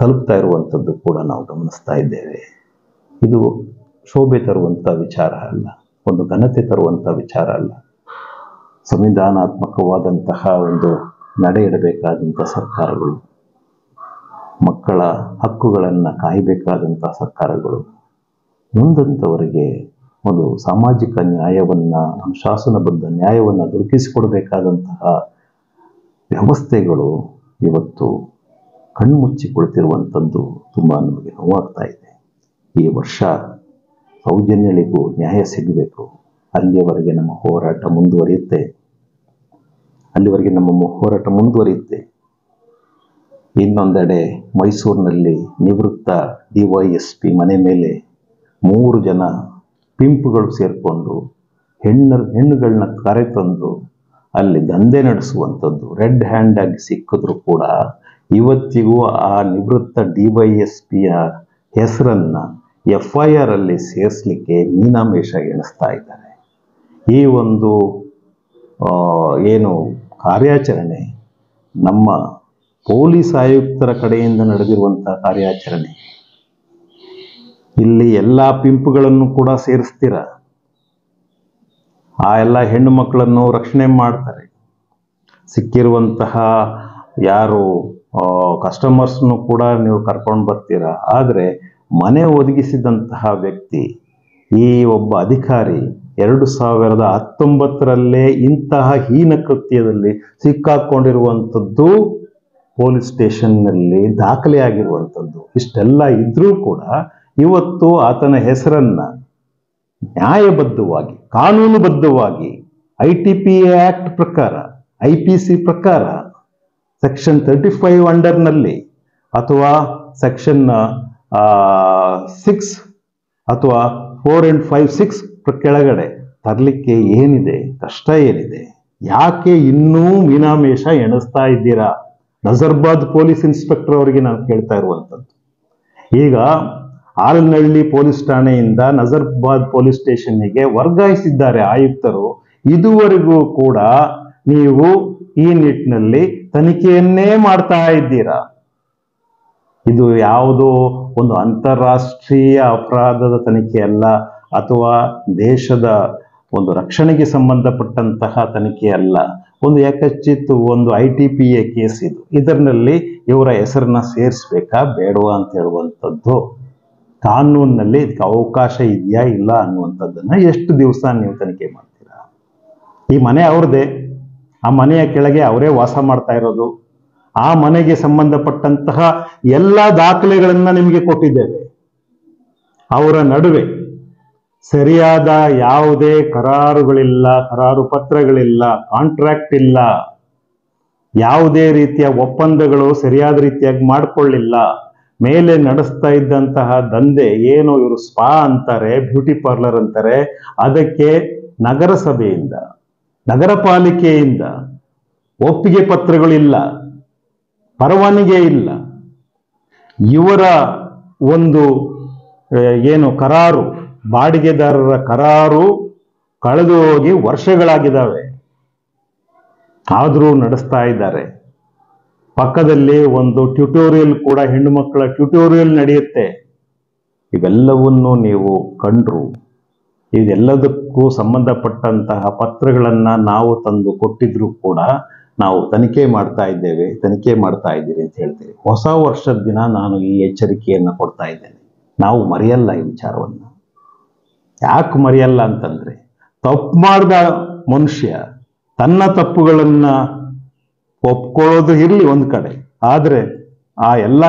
ತಲುಪ್ತಾ ಇರುವಂಥದ್ದು ಕೂಡ ನಾವು ಗಮನಿಸ್ತಾ ಇದ್ದೇವೆ. ಇದು ಶೋಭೆ ತರುವಂಥ ವಿಚಾರ ಅಲ್ಲ, ಒಂದು ಘನತೆ ತರುವಂಥ ವಿಚಾರ ಅಲ್ಲ. ಸಂವಿಧಾನಾತ್ಮಕವಾದಂತಹ ಒಂದು ನಡೆ ಇಡಬೇಕಾದಂಥ ಸರ್ಕಾರಗಳು, ಮಕ್ಕಳ ಹಕ್ಕುಗಳನ್ನು ಕಾಯಬೇಕಾದಂಥ ಸರ್ಕಾರಗಳು, ನೊಂದಂಥವರಿಗೆ ಒಂದು ಸಾಮಾಜಿಕ ನ್ಯಾಯವನ್ನು, ಶಾಸನಬದ್ಧ ನ್ಯಾಯವನ್ನು ದೊರಕಿಸಿಕೊಡಬೇಕಾದಂತಹ ವ್ಯವಸ್ಥೆಗಳು ಇವತ್ತು ಕಣ್ಮುಚ್ಚಿ ಕುಳಿತಿರುವಂಥದ್ದು ತುಂಬ ನಮಗೆ ನೋವಾಗ್ತಾ ಇದೆ. ಈ ವರ್ಷ ಸೌಜನ್ಯಳಿಗೂ ನ್ಯಾಯ ಸಿಗಬೇಕು. ಅಲ್ಲಿಯವರೆಗೆ ನಮ್ಮ ಹೋರಾಟ ಮುಂದುವರಿಯುತ್ತೆ. ಇನ್ನೊಂದೆಡೆ ಮೈಸೂರಿನಲ್ಲಿ ನಿವೃತ್ತ DYSP ಮನೆ ಮೇಲೆ 3 ಜನ ಪಿಂಪುಗಳು ಸೇರಿಕೊಂಡು ಹೆಣ್ಣುಗಳನ್ನ ಕರೆತಂದು ಅಲ್ಲಿ ದಂಧೆ ನಡೆಸುವಂಥದ್ದು ರೆಡ್ ಹ್ಯಾಂಡ್ ಆಗಿ ಸಿಕ್ಕಿದ್ರು ಕೂಡ ಇವತ್ತಿಗೂ ಆ ನಿವೃತ್ತ DYSPಯ ಹೆಸರನ್ನು FIR ಅಲ್ಲಿ ಸೇರಿಸಲಿಕ್ಕೆ ಮೀನಾಮೇಷ ಎಣಿಸ್ತಾ ಇದ್ದಾರೆ. ಈ ಒಂದು ಏನು ಕಾರ್ಯಾಚರಣೆ ನಮ್ಮ ಪೊಲೀಸ್ ಆಯುಕ್ತರ ಕಡೆಯಿಂದ ನಡೆದಿರುವಂತಹ ಕಾರ್ಯಾಚರಣೆ. ಇಲ್ಲಿ ಎಲ್ಲ ಪಿಂಪುಗಳನ್ನು ಕೂಡ ಸೇರಿಸ್ತೀರ, ಆ ಎಲ್ಲ ಹೆಣ್ಣು ಮಕ್ಕಳನ್ನು ರಕ್ಷಣೆ ಮಾಡ್ತಾರೆ. ಸಿಕ್ಕಿರುವಂತಹ ಯಾರು ಕಸ್ಟಮರ್ಸ್ನು ಕೂಡ ನೀವು ಕರ್ಕೊಂಡು ಬರ್ತೀರಾ. ಆದರೆ ಮನೆ ಒದಗಿಸಿದಂತಹ ವ್ಯಕ್ತಿ, ಈ ಒಬ್ಬ ಅಧಿಕಾರಿ 2019ರಲ್ಲೇ ಇಂತಹ ಹೀನ ಕೃತ್ಯದಲ್ಲಿ ಸಿಕ್ಕಾಕೊಂಡಿರುವಂಥದ್ದು ಪೊಲೀಸ್ ಸ್ಟೇಷನ್ನಲ್ಲಿ ದಾಖಲೆಯಾಗಿರುವಂಥದ್ದು. ಇಷ್ಟೆಲ್ಲ ಇದ್ರೂ ಕೂಡ ಇವತ್ತು ಆತನ ಹೆಸರನ್ನ ನ್ಯಾಯಬದ್ಧವಾಗಿ, ಕಾನೂನುಬದ್ಧವಾಗಿ ITPA ಆಕ್ಟ್ ಪ್ರಕಾರ, IPC ಪ್ರಕಾರ ಸೆಕ್ಷನ್ 35 ಅಂಡರ್ನಲ್ಲಿ ಅಥವಾ ಸೆಕ್ಷನ್ 6 ಅಥವಾ 4 and 5, 6 ಕೆಳಗಡೆ ತರಲಿಕ್ಕೆ ಏನಿದೆ, ಕಷ್ಟ ಏನಿದೆ? ಯಾಕೆ ಇನ್ನೂ ಮೀನಾಮೇಷ ಎಣಿಸ್ತಾ ಇದ್ದೀರಾ? ನಜರ್ಬಾದ್ ಪೊಲೀಸ್ ಇನ್ಸ್ಪೆಕ್ಟರ್ ಅವರಿಗೆ ನಾನು ಕೇಳ್ತಾ ಇರುವಂಥದ್ದು. ಈಗ ಆಲನಹಳ್ಳಿ ಪೊಲೀಸ್ ಠಾಣೆಯಿಂದ ನಜರ್ಬಾದ್ ಪೊಲೀಸ್ ಸ್ಟೇಷನ್ನಿಗೆ ವರ್ಗಾಯಿಸಿದ್ದಾರೆ ಆಯುಕ್ತರು. ಇದುವರೆಗೂ ಕೂಡ ನೀವು ಈ ನಿಟ್ಟಿನಲ್ಲಿ ತನಿಖೆಯನ್ನೇ ಮಾಡ್ತಾ ಇದ್ದೀರಾ. ಇದು ಯಾವುದೋ ಒಂದು ಅಂತಾರಾಷ್ಟ್ರೀಯ ಅಪರಾಧದ ತನಿಖೆ ಅಲ್ಲ, ಅಥವಾ ದೇಶದ ಒಂದು ರಕ್ಷಣೆಗೆ ಸಂಬಂಧಪಟ್ಟಂತಹ ತನಿಖೆ ಅಲ್ಲ. ಒಂದು ಯಾಕಚಿತ್ ಒಂದು ITPA ಕೇಸ್ ಇದು. ಇದರಲ್ಲಿ ಇವರ ಹೆಸರನ್ನ ಸೇರಿಸ್ಬೇಕಾ ಬೇಡವಾ ಅಂತ ಹೇಳುವಂಥದ್ದು ಕಾನೂನಿನಲ್ಲಿ ಇದಕ್ಕೆ ಅವಕಾಶ ಇದೆಯಾ ಇಲ್ಲ ಅನ್ನುವಂಥದ್ದನ್ನ ಎಷ್ಟು ದಿವಸ ನೀವು ತನಿಖೆ ಮಾಡ್ತೀರಾ? ಈ ಮನೆ ಅವ್ರದ್ದೇ, ಆ ಮನೆಯ ಕೆಳಗೆ ಅವರೇ ವಾಸ ಮಾಡ್ತಾ ಇರೋದು. ಆ ಮನೆಗೆ ಸಂಬಂಧಪಟ್ಟಂತಹ ಎಲ್ಲ ದಾಖಲೆಗಳನ್ನ ನಿಮಗೆ ಕೊಟ್ಟಿದ್ದೇವೆ. ಅವರ ನಡುವೆ ಸರಿಯಾದ ಯಾವುದೇ ಕರಾರುಗಳಿಲ್ಲ, ಕರಾರು ಪತ್ರಗಳಿಲ್ಲ, ಕಾಂಟ್ರಾಕ್ಟ್ ಇಲ್ಲ, ಯಾವುದೇ ರೀತಿಯ ಒಪ್ಪಂದಗಳು ಸರಿಯಾದ ರೀತಿಯಾಗಿ ಮಾಡಿಕೊಳ್ಳಿಲ್ಲ. ಮೇಲೆ ನಡೆಸ್ತಾ ಇದ್ದಂತಹ ದಂಧೆ ಏನು ಇವರು ಸ್ಪಾ ಅಂತಾರೆ, ಬ್ಯೂಟಿ ಪಾರ್ಲರ್ ಅಂತಾರೆ, ಅದಕ್ಕೆ ನಗರಸಭೆಯಿಂದ, ನಗರ ಪಾಲಿಕೆಯಿಂದ ಒಪ್ಪಿಗೆ ಪತ್ರಗಳಿಲ್ಲ, ಪರವಾನಗಿ ಇಲ್ಲ. ಇವರ ಒಂದು ಏನು ಕರಾರು, ಬಾಡಿಗೆದಾರರ ಕರಾರು ಕಳೆದು ಹೋಗಿ ವರ್ಷಗಳಾಗಿದ್ದಾವೆ, ಆದರೂ ನಡೆಸ್ತಾ ಇದ್ದಾರೆ. ಪಕ್ಕದಲ್ಲಿ ಒಂದು ಟ್ಯುಟೋರಿಯಲ್ ಕೂಡ, ಹೆಣ್ಣು ಮಕ್ಕಳ ಟ್ಯುಟೋರಿಯಲ್ ನಡೆಯುತ್ತೆ. ಇವೆಲ್ಲವನ್ನು ನೀವು ಕಂಡ್ರು. ಇದೆಲ್ಲದಕ್ಕೂ ಸಂಬಂಧಪಟ್ಟಂತಹ ಪತ್ರಗಳನ್ನ ನಾವು ತಂದು ಕೊಟ್ಟಿದ್ರು ಕೂಡ ನಾವು ತನಿಖೆ ಮಾಡ್ತಾ ಇದ್ದೀರಿ ಅಂತ ಹೇಳ್ತೀವಿ. ಹೊಸ ವರ್ಷದ ದಿನ ನಾನು ಈ ಎಚ್ಚರಿಕೆಯನ್ನು ಕೊಡ್ತಾ ಇದ್ದೇನೆ. ನಾವು ಮರೆಯಲ್ಲ ಈ ವಿಚಾರವನ್ನು. ಯಾಕೆ ಮರೆಯಲ್ಲ ಅಂತಂದ್ರೆ, ತಪ್ಪು ಮಾಡಿದ ಮನುಷ್ಯ ತನ್ನ ತಪ್ಪುಗಳನ್ನ ಒಪ್ಕೊಳ್ಳೋದು ಇರಲಿ ಒಂದ್ ಕಡೆ, ಆದ್ರೆ ಆ ಎಲ್ಲ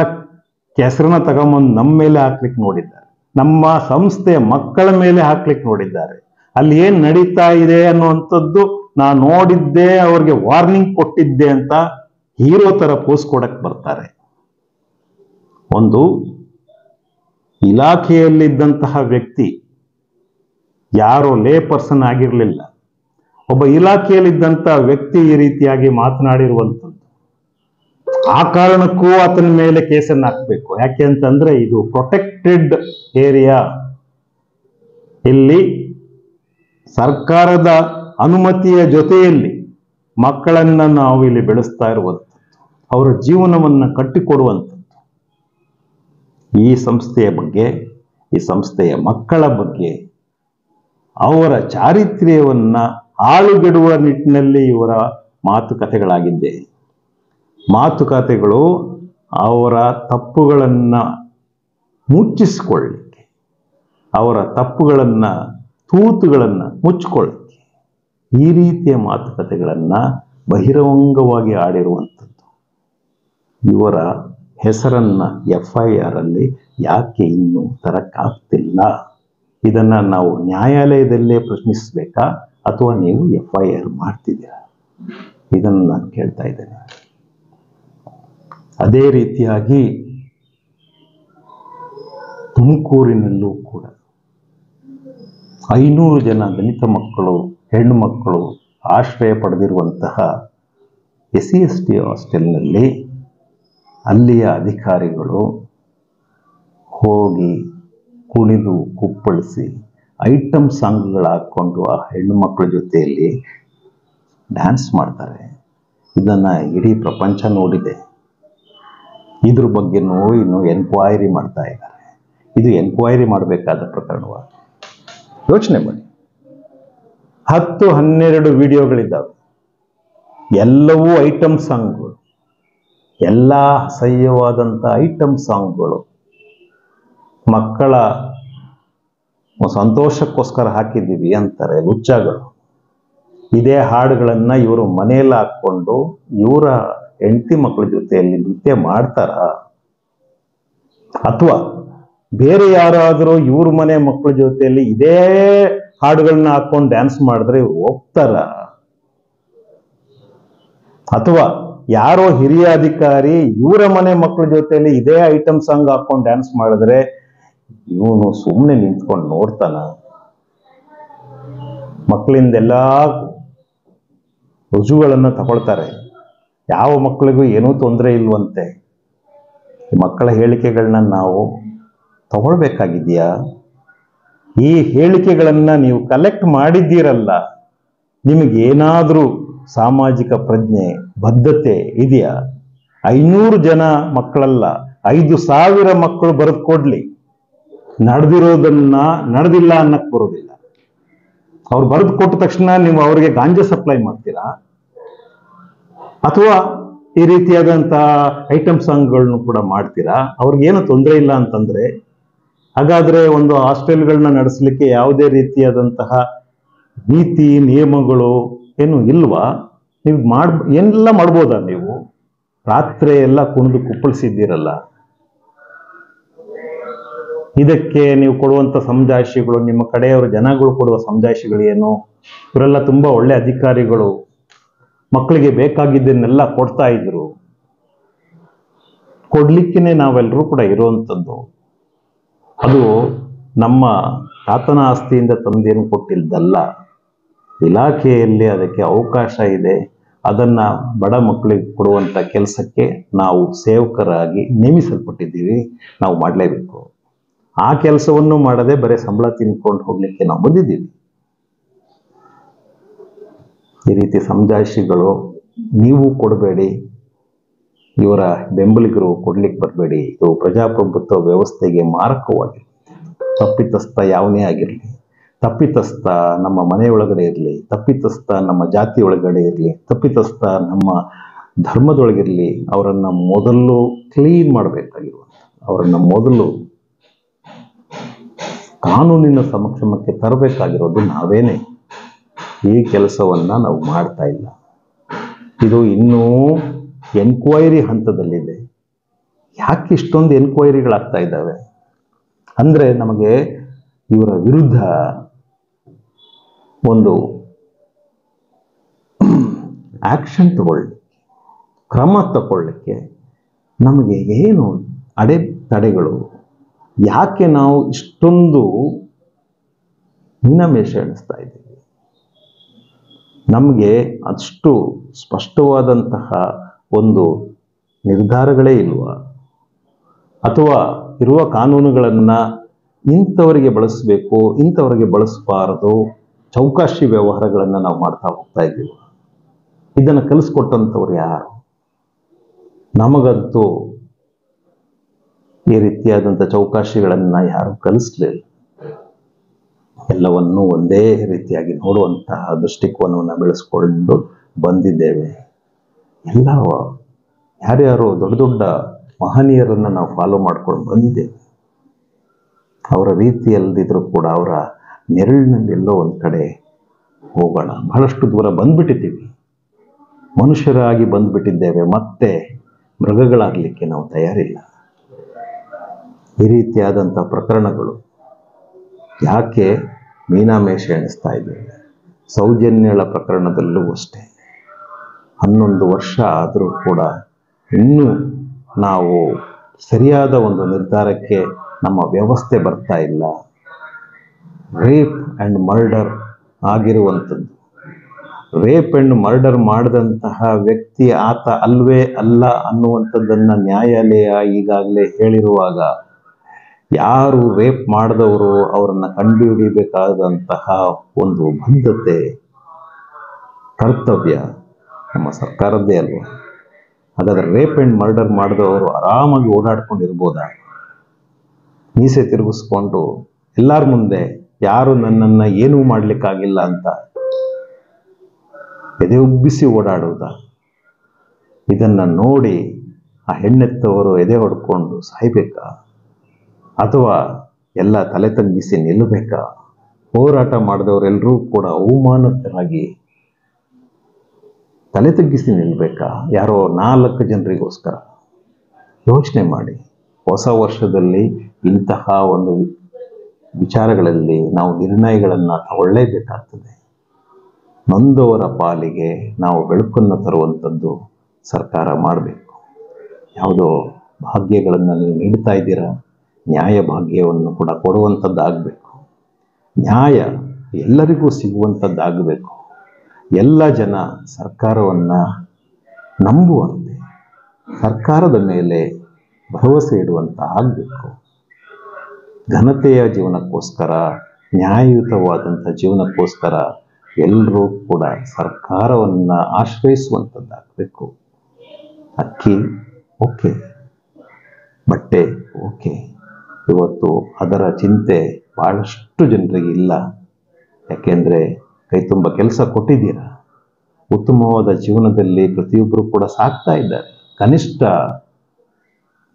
ಕೆಸರನ್ನ ತಗೊಂಬಂದು ನಮ್ಮ ಮೇಲೆ ಹಾಕ್ಲಿಕ್ಕೆ ನೋಡಿದ್ದಾರೆ, ನಮ್ಮ ಸಂಸ್ಥೆಯ ಮಕ್ಕಳ ಮೇಲೆ ಹಾಕ್ಲಿಕ್ಕೆ ನೋಡಿದ್ದಾರೆ. ಅಲ್ಲಿ ಏನ್ ನಡೀತಾ ಇದೆ ಅನ್ನುವಂಥದ್ದು ನಾ ನೋಡಿದ್ದೆ, ಅವ್ರಿಗೆ ವಾರ್ನಿಂಗ್ ಕೊಟ್ಟಿದ್ದೆ ಅಂತ ಹೀರೋ ತರ ಪೋಸ್ ಕೊಡಕ್ ಬರ್ತಾರೆ. ಒಂದು ಇಲಾಖೆಯಲ್ಲಿದ್ದಂತಹ ವ್ಯಕ್ತಿ, ಯಾರೋ ಲೇ ಪರ್ಸನ್ ಆಗಿರ್ಲಿಲ್ಲ, ಒಬ್ಬ ಇಲಾಖೆಯಲ್ಲಿದ್ದಂತ ವ್ಯಕ್ತಿ ಈ ರೀತಿಯಾಗಿ ಮಾತನಾಡಿರುವಂಥದ್ದು. ಆ ಕಾರಣಕ್ಕೂ ಆತನ ಮೇಲೆ ಕೇಸನ್ನು ಹಾಕಬೇಕು. ಯಾಕೆ ಅಂತಂದ್ರೆ ಇದು ಪ್ರೊಟೆಕ್ಟೆಡ್ ಏರಿಯಾ. ಇಲ್ಲಿ ಸರ್ಕಾರದ ಅನುಮತಿಯ ಜೊತೆಯಲ್ಲಿ ಮಕ್ಕಳನ್ನ ನಾವು ಇಲ್ಲಿ ಬೆಳೆಸ್ತಾ ಇರುವಂಥದ್ದು, ಅವರ ಜೀವನವನ್ನ ಕಟ್ಟಿಕೊಡುವಂಥದ್ದು. ಈ ಸಂಸ್ಥೆಯ ಬಗ್ಗೆ, ಈ ಸಂಸ್ಥೆಯ ಮಕ್ಕಳ ಬಗ್ಗೆ, ಅವರ ಚಾರಿತ್ರ್ಯವನ್ನ ಹಾಳುಗೆಡುವ ನಿಟ್ಟಿನಲ್ಲಿ ಇವರ ಮಾತುಕತೆಗಳಾಗಿದ್ದೆ. ಮಾತುಕತೆಗಳು ಅವರ ತಪ್ಪುಗಳನ್ನ ಮುಚ್ಚಿಸಿಕೊಳ್ಳಲಿಕ್ಕೆ, ಅವರ ತಪ್ಪುಗಳನ್ನ, ತೂತುಗಳನ್ನ ಮುಚ್ಚಿಕೊಳ್ಳಲಿಕ್ಕೆ ಈ ರೀತಿಯ ಮಾತುಕತೆಗಳನ್ನ ಬಹಿರಂಗವಾಗಿ ಆಡಿರುವಂಥದ್ದು. ಇವರ ಹೆಸರನ್ನ FIR ಅಲ್ಲಿ ಯಾಕೆ ಇನ್ನೂ ತರಕ್ಕಾಗ್ತಿಲ್ಲ? ಇದನ್ನ ನಾವು ನ್ಯಾಯಾಲಯದಲ್ಲೇ ಪ್ರಶ್ನಿಸಬೇಕಾ ಅಥವಾ ನೀವು FIR ಮಾಡ್ತಿದ್ದೀರಾ? ಇದನ್ನು ನಾನು ಕೇಳ್ತಾ ಇದ್ದೇನೆ. ಅದೇ ರೀತಿಯಾಗಿ ತುಮಕೂರಿನಲ್ಲೂ ಕೂಡ 500 ಜನ ದಲಿತ ಮಕ್ಕಳು, ಹೆಣ್ಣು ಮಕ್ಕಳು ಆಶ್ರಯ ಪಡೆದಿರುವಂತಹ SC/ST ಹಾಸ್ಟೆಲ್ನಲ್ಲಿ ಅಲ್ಲಿಯ ಅಧಿಕಾರಿಗಳು ಹೋಗಿ ಕುಣಿದು ಕುಪ್ಪಳಿಸಿ ಐಟಮ್ ಸಾಂಗ್ಗಳು ಹಾಕೊಂಡು ಆ ಹೆಣ್ಣು ಮಕ್ಕಳ ಜೊತೆಯಲ್ಲಿ ಡ್ಯಾನ್ಸ್ ಮಾಡ್ತಾರೆ. ಇದನ್ನ ಇಡೀ ಪ್ರಪಂಚ ನೋಡಿದೆ. ಇದ್ರ ಬಗ್ಗೆನೂ ಇನ್ನು ಎನ್ಕ್ವೈರಿ ಮಾಡ್ತಾ ಇದ್ದಾರೆ. ಇದು ಎನ್ಕ್ವೈರಿ ಮಾಡಬೇಕಾದ ಪ್ರಕರಣವ? ಯೋಚನೆ ಮಾಡಿ. 10-12 ವಿಡಿಯೋಗಳಿದ್ದಾವೆ, ಎಲ್ಲವೂ ಐಟಮ್ ಸಾಂಗ್ಗಳು, ಎಲ್ಲ ಅಸಹ್ಯವಾದಂಥ ಐಟಮ್ ಸಾಂಗ್ಗಳು. ಮಕ್ಕಳ ಸಂತೋಷಕ್ಕೋಸ್ಕರ ಹಾಕಿದ್ದೀವಿ ಅಂತಾರೆ ಲುಚ್ಚಗಳು. ಇದೇ ಹಾಡುಗಳನ್ನ ಇವರು ಮನೆಯಲ್ಲಿ ಹಾಕೊಂಡು ಇವರ ಹೆಂಡತಿ ಮಕ್ಕಳ ಜೊತೆಯಲ್ಲಿ ನೃತ್ಯ ಮಾಡ್ತಾರ? ಅಥವಾ ಬೇರೆ ಯಾರಾದರೂ ಇವ್ರ ಮನೆ ಮಕ್ಕಳ ಜೊತೆಯಲ್ಲಿ ಇದೇ ಹಾಡುಗಳನ್ನ ಹಾಕೊಂಡು ಡ್ಯಾನ್ಸ್ ಮಾಡಿದ್ರೆ ಇವ್ರು ಹೋಗ್ತಾರ? ಅಥವಾ ಯಾರೋ ಹಿರಿಯ ಅಧಿಕಾರಿ ಇವರ ಮನೆ ಮಕ್ಕಳ ಜೊತೆಯಲ್ಲಿ ಇದೇ ಐಟಮ್ ಸಾಂಗ್ ಹಾಕೊಂಡು ಡ್ಯಾನ್ಸ್ ಮಾಡಿದ್ರೆ ಇವನು ಸುಮ್ಮನೆ ನಿಂತ್ಕೊಂಡು ನೋಡ್ತಾನ? ಮಕ್ಕಳಿಂದೆಲ್ಲಾ ರುಜುಗಳನ್ನು ತಗೊಳ್ತಾರೆ. ಯಾವ ಮಕ್ಕಳಿಗೂ ಏನೂ ತೊಂದರೆ ಇಲ್ವಂತೆ. ಮಕ್ಕಳ ಹೇಳಿಕೆಗಳನ್ನ ನಾವು ತಗೊಳ್ಬೇಕಾಗಿದೆಯಾ? ಈ ಹೇಳಿಕೆಗಳನ್ನ ನೀವು ಕಲೆಕ್ಟ್ ಮಾಡಿದ್ದೀರಲ್ಲ, ನಿಮಗೇನಾದ್ರೂ ಸಾಮಾಜಿಕ ಪ್ರಜ್ಞೆ, ಬದ್ಧತೆ ಇದೆಯಾ? 500 ಜನ ಮಕ್ಕಳಲ್ಲ, 5,000 ಮಕ್ಕಳು ಬರೆದು ಕೊಡ್ಲಿ, ನಡೆದಿರೋದನ್ನ ನಡೆದಿಲ್ಲ ಅನ್ನಕ್ ಬರೋದಿಲ್ಲ. ಅವ್ರು ಬರೆದು ಕೊಟ್ಟ ತಕ್ಷಣ ನೀವು ಅವ್ರಿಗೆ ಗಾಂಜಾ ಸಪ್ಲೈ ಮಾಡ್ತೀರಾ? ಅಥವಾ ಈ ರೀತಿಯಾದಂತಹ ಐಟಮ್ ಸಾಂಗ್ಗಳನ್ನು ಕೂಡ ಮಾಡ್ತೀರಾ? ಅವ್ರಿಗೇನು ತೊಂದರೆ ಇಲ್ಲ ಅಂತಂದ್ರೆ, ಹಾಗಾದ್ರೆ ಒಂದು ಹಾಸ್ಟೆಲ್ಗಳನ್ನ ನಡೆಸಲಿಕ್ಕೆ ಯಾವುದೇ ರೀತಿಯಾದಂತಹ ನೀತಿ ನಿಯಮಗಳು ಏನು ಇಲ್ವಾ? ನೀವು ಏನೆಲ್ಲ ಮಾಡ್ಬೋದಾ? ನೀವು ರಾತ್ರಿ ಎಲ್ಲ ಕುಣಿದು ಕುಪ್ಪಳಿಸಿದ್ದೀರಲ್ಲ, ಇದಕ್ಕೆ ನೀವು ಕೊಡುವಂತ ಸಮಜಾಯಿಷಿಗಳು, ನಿಮ್ಮ ಕಡೆಯವರ ಜನಗಳು ಕೊಡುವ ಸಮಜಾಯಿಷಿಗಳು ಏನು? ಇವರೆಲ್ಲ ತುಂಬಾ ಒಳ್ಳೆ ಅಧಿಕಾರಿಗಳು, ಮಕ್ಕಳಿಗೆ ಬೇಕಾಗಿದ್ದನ್ನೆಲ್ಲ ಕೊಡ್ತಾ ಇದ್ರು. ಕೊಡ್ಲಿಕ್ಕೇನೆ ನಾವೆಲ್ಲರೂ ಕೂಡ ಇರುವಂಥದ್ದು. ಅದು ನಮ್ಮ ತಾತನ ಆಸ್ತಿಯಿಂದ ತಂದೇನು ಕೊಟ್ಟಿದ್ದಲ್ಲ. ಇಲಾಖೆಯಲ್ಲಿ ಅದಕ್ಕೆ ಅವಕಾಶ ಇದೆ. ಅದನ್ನು ಬಡ ಮಕ್ಕಳಿಗೆ ಕೊಡುವಂಥ ಕೆಲಸಕ್ಕೆ ನಾವು ಸೇವಕರಾಗಿ ನೇಮಿಸಲ್ಪಟ್ಟಿದ್ದೀವಿ. ನಾವು ಮಾಡಲೇಬೇಕು. ಆ ಕೆಲಸವನ್ನು ಮಾಡದೆ ಬರೀ ಸಂಬಳ ತಿನ್ಕೊಂಡು ಹೋಗ್ಲಿಕ್ಕೆ ನಾವು ಬಂದಿದ್ದೀವಿ. ಈ ರೀತಿ ಸಮಜಾಯಿಷಿಗಳು ನೀವು ಕೊಡಬೇಡಿ, ಇವರ ಬೆಂಬಲಿಗರು ಕೊಡ್ಲಿಕ್ಕೆ ಬರಬೇಡಿ. ಇದು ಪ್ರಜಾಪ್ರಭುತ್ವ ವ್ಯವಸ್ಥೆಗೆ ಮಾರಕವಾಗಿದೆ. ತಪ್ಪಿತಸ್ಥ ಯಾವನೇ ಆಗಿರಲಿ, ತಪ್ಪಿತಸ್ಥ ನಮ್ಮ ಮನೆಯೊಳಗಡೆ ಇರಲಿ, ತಪ್ಪಿತಸ್ಥ ನಮ್ಮ ಜಾತಿ ಒಳಗಡೆ ಇರಲಿ, ತಪ್ಪಿತಸ್ಥ ನಮ್ಮ ಧರ್ಮದೊಳಗಿರಲಿ, ಅವರನ್ನು ಮೊದಲು ಕ್ಲೀನ್ ಮಾಡಬೇಕಾಗಿರುವಂಥ, ಅವರನ್ನು ಮೊದಲು ಕಾನೂನಿನ ಸಮಕ್ಷಮಕ್ಕೆ ತರಬೇಕಾಗಿರೋದು ನಾವೇನೆ. ಈ ಕೆಲಸವನ್ನು ನಾವು ಮಾಡ್ತಾ ಇಲ್ಲ. ಇದು ಇನ್ನೂ ಎನ್ಕ್ವೈರಿ ಹಂತದಲ್ಲಿದೆ. ಯಾಕೆ ಇಷ್ಟೊಂದು ಎನ್ಕ್ವೈರಿಗಳಾಗ್ತಾ ಇದ್ದಾವೆ ಅಂದರೆ, ನಮಗೆ ಇವರ ವಿರುದ್ಧ ಒಂದು ಆಕ್ಷನ್ ತಗೊಳ್ಳಿಕ್ಕೆ, ಕ್ರಮ ತಗೊಳ್ಳಿಕ್ಕೆ ನಮಗೆ ಏನು ಅಡೆತಡೆಗಳು? ಯಾಕೆ ನಾವು ಇಷ್ಟೊಂದು ಮೀನಮೇಷ ಎಣಿಸ್ತಾ ಇದ್ದೀವಿ? ನಮಗೆ ಅಷ್ಟು ಸ್ಪಷ್ಟವಾದಂತಹ ಒಂದು ನಿರ್ಧಾರಗಳೇ ಇಲ್ವಾ? ಅಥವಾ ಇರುವ ಕಾನೂನುಗಳನ್ನು ಇಂಥವರಿಗೆ ಬಳಸಬೇಕು, ಇಂಥವರಿಗೆ ಬಳಸಬಾರದು, ಚೌಕಾಶಿ ವ್ಯವಹಾರಗಳನ್ನು ನಾವು ಮಾಡ್ತಾ ಹೋಗ್ತಾ ಇದ್ದೀವಿ. ಇದನ್ನು ಕಲಿಸ್ಕೊಟ್ಟಂಥವ್ರು ಯಾರು? ನಮಗಂತೂ ಈ ರೀತಿಯಾದಂಥ ಚೌಕಾಶಿಗಳನ್ನು ಯಾರು ಕಲಿಸ್ಲಿಲ್ಲ. ಎಲ್ಲವನ್ನೂ ಒಂದೇ ರೀತಿಯಾಗಿ ನೋಡುವಂತಹ ದೃಷ್ಟಿಕೋನವನ್ನು ಬೆಳೆಸ್ಕೊಂಡು ಬಂದಿದ್ದೇವೆ. ಎಲ್ಲ ಯಾರ್ಯಾರು ದೊಡ್ಡ ದೊಡ್ಡ ಮಹನೀಯರನ್ನು ನಾವು ಫಾಲೋ ಮಾಡ್ಕೊಂಡು ಬಂದಿದ್ದೇವೆ. ಅವರ ರೀತಿಯಲ್ಲಿದ್ದರೂ ಕೂಡ ಅವರ ನೆರಳಿನಲ್ಲಿ ಎಲ್ಲೋ ಒಂದು ಕಡೆ ಹೋಗೋಣ. ಬಹಳಷ್ಟು ದೂರ ಬಂದ್ಬಿಟ್ಟಿದ್ದೀವಿ, ಮನುಷ್ಯರಾಗಿ ಬಂದ್ಬಿಟ್ಟಿದ್ದೇವೆ. ಮತ್ತೆ ಮೃಗಗಳಾಗಲಿಕ್ಕೆ ನಾವು ತಯಾರಿಲ್ಲ. ಈ ರೀತಿಯಾದಂಥ ಪ್ರಕರಣಗಳು ಯಾಕೆ ಮೀನಾಮೇಷ ಎಣಿಸ್ತಾ ಇದ್ದೇವೆ? ಸೌಜನ್ಯಳ ಪ್ರಕರಣದಲ್ಲೂ ಅಷ್ಟೇ. 11 ವರ್ಷ ಆದರೂ ಕೂಡ ಇನ್ನೂ ನಾವು ಸರಿಯಾದ ಒಂದು ನಿರ್ಧಾರಕ್ಕೆ ನಮ್ಮ ವ್ಯವಸ್ಥೆ ಬರ್ತಾ ಇಲ್ಲ. ರೇಪ್ ಆ್ಯಂಡ್ ಮರ್ಡರ್ ಆಗಿರುವಂಥದ್ದು, ರೇಪ್ ಆ್ಯಂಡ್ ಮರ್ಡರ್ ಮಾಡಿದಂತಹ ವ್ಯಕ್ತಿ ಆತ ಅಲ್ವೇ ಅಲ್ಲ ಅನ್ನುವಂಥದ್ದನ್ನು ನ್ಯಾಯಾಲಯ ಈಗಾಗಲೇ ಹೇಳಿರುವಾಗ, ಯಾರು ರೇಪ್ ಮಾಡಿದವರು ಅವರನ್ನು ಕಂಡುಹಿಡಿಯಬೇಕಾದಂತಹ ಒಂದು ಬದ್ಧತೆ, ಕರ್ತವ್ಯ ನಮ್ಮ ಸರ್ಕಾರದ್ದೇ ಅಲ್ವಾ? ಹಾಗಾದರೆ ರೇಪ್ ಆ್ಯಂಡ್ ಮರ್ಡರ್ ಮಾಡಿದವರು ಆರಾಮಾಗಿ ಓಡಾಡ್ಕೊಂಡಿರ್ಬೋದಾ? ಮೀಸೆ ತಿರುಗಿಸ್ಕೊಂಡು ಎಲ್ಲರ ಮುಂದೆ ಯಾರು ನನ್ನನ್ನು ಏನೂ ಮಾಡಲಿಕ್ಕಾಗಿಲ್ಲ ಅಂತ ಎದೆ ಉಬ್ಬಿಸಿ ಓಡಾಡುವುದ? ಇದನ್ನು ನೋಡಿ ಆ ಹೆಣ್ಣೆತ್ತವರು ಎದೆ ಹೊಡ್ಕೊಂಡು ಸಾಯ್ಬೇಕಾ? ಅಥವಾ ಎಲ್ಲ ತಲೆ ತಗ್ಗಿಸಿ ನಿಲ್ಲಬೇಕಾ? ಹೋರಾಟ ಮಾಡಿದವರೆಲ್ಲರೂ ಕೂಡ ಅವಮಾನಿತರಾಗಿ ತಲೆ ತಗ್ಗಿಸಿ ನಿಲ್ಲಬೇಕಾ? ಯಾರೋ 4 ಜನರಿಗೋಸ್ಕರ? ಯೋಚನೆ ಮಾಡಿ. ಹೊಸ ವರ್ಷದಲ್ಲಿ ಇಂತಹ ಒಂದು ವಿಚಾರಗಳಲ್ಲಿ ನಾವು ನಿರ್ಣಯಗಳನ್ನು ತಗೊಳ್ಳೇಬೇಕಾಗ್ತದೆ. ನೊಂದವರ ಪಾಲಿಗೆ ನಾವು ಬೆಳಕನ್ನು ತರುವಂಥದ್ದು ಸರ್ಕಾರ ಮಾಡಬೇಕು. ಯಾವುದೋ ಭಾಗ್ಯಗಳನ್ನು ನೀವು ನೀಡ್ತಾ ಇದ್ದೀರಾ, ನ್ಯಾಯ ಭಾಗ್ಯವನ್ನು ಕೂಡ ಕೊಡುವಂಥದ್ದಾಗಬೇಕು. ನ್ಯಾಯ ಎಲ್ಲರಿಗೂ ಸಿಗುವಂಥದ್ದಾಗಬೇಕು. ಎಲ್ಲ ಜನ ಸರ್ಕಾರವನ್ನು ನಂಬುವಂತೆ, ಸರ್ಕಾರದ ಮೇಲೆ ಭರವಸೆ ಇಡುವಂತ ಆಗಬೇಕು. ಘನತೆಯ ಜೀವನಕ್ಕೋಸ್ಕರ, ನ್ಯಾಯಯುತವಾದಂಥ ಜೀವನಕ್ಕೋಸ್ಕರ ಎಲ್ಲರೂ ಕೂಡ ಸರ್ಕಾರವನ್ನು ಆಶ್ರಯಿಸುವಂಥದ್ದಾಗಬೇಕು. ಅಕ್ಕಿ ಓಕೆ, ಬಟ್ಟೆ ಓಕೆ, ಇವತ್ತು ಅದರ ಚಿಂತೆ ಭಾಳಷ್ಟು ಜನರಿಗೆ ಇಲ್ಲ. ಯಾಕೆಂದರೆ ಕೈ ತುಂಬ ಕೆಲಸ ಕೊಟ್ಟಿದ್ದೀರಾ, ಉತ್ತಮವಾದ ಜೀವನದಲ್ಲಿ ಪ್ರತಿಯೊಬ್ಬರು ಕೂಡ ಸಾಕ್ತಾ ಇದ್ದಾರೆ. ಕನಿಷ್ಠ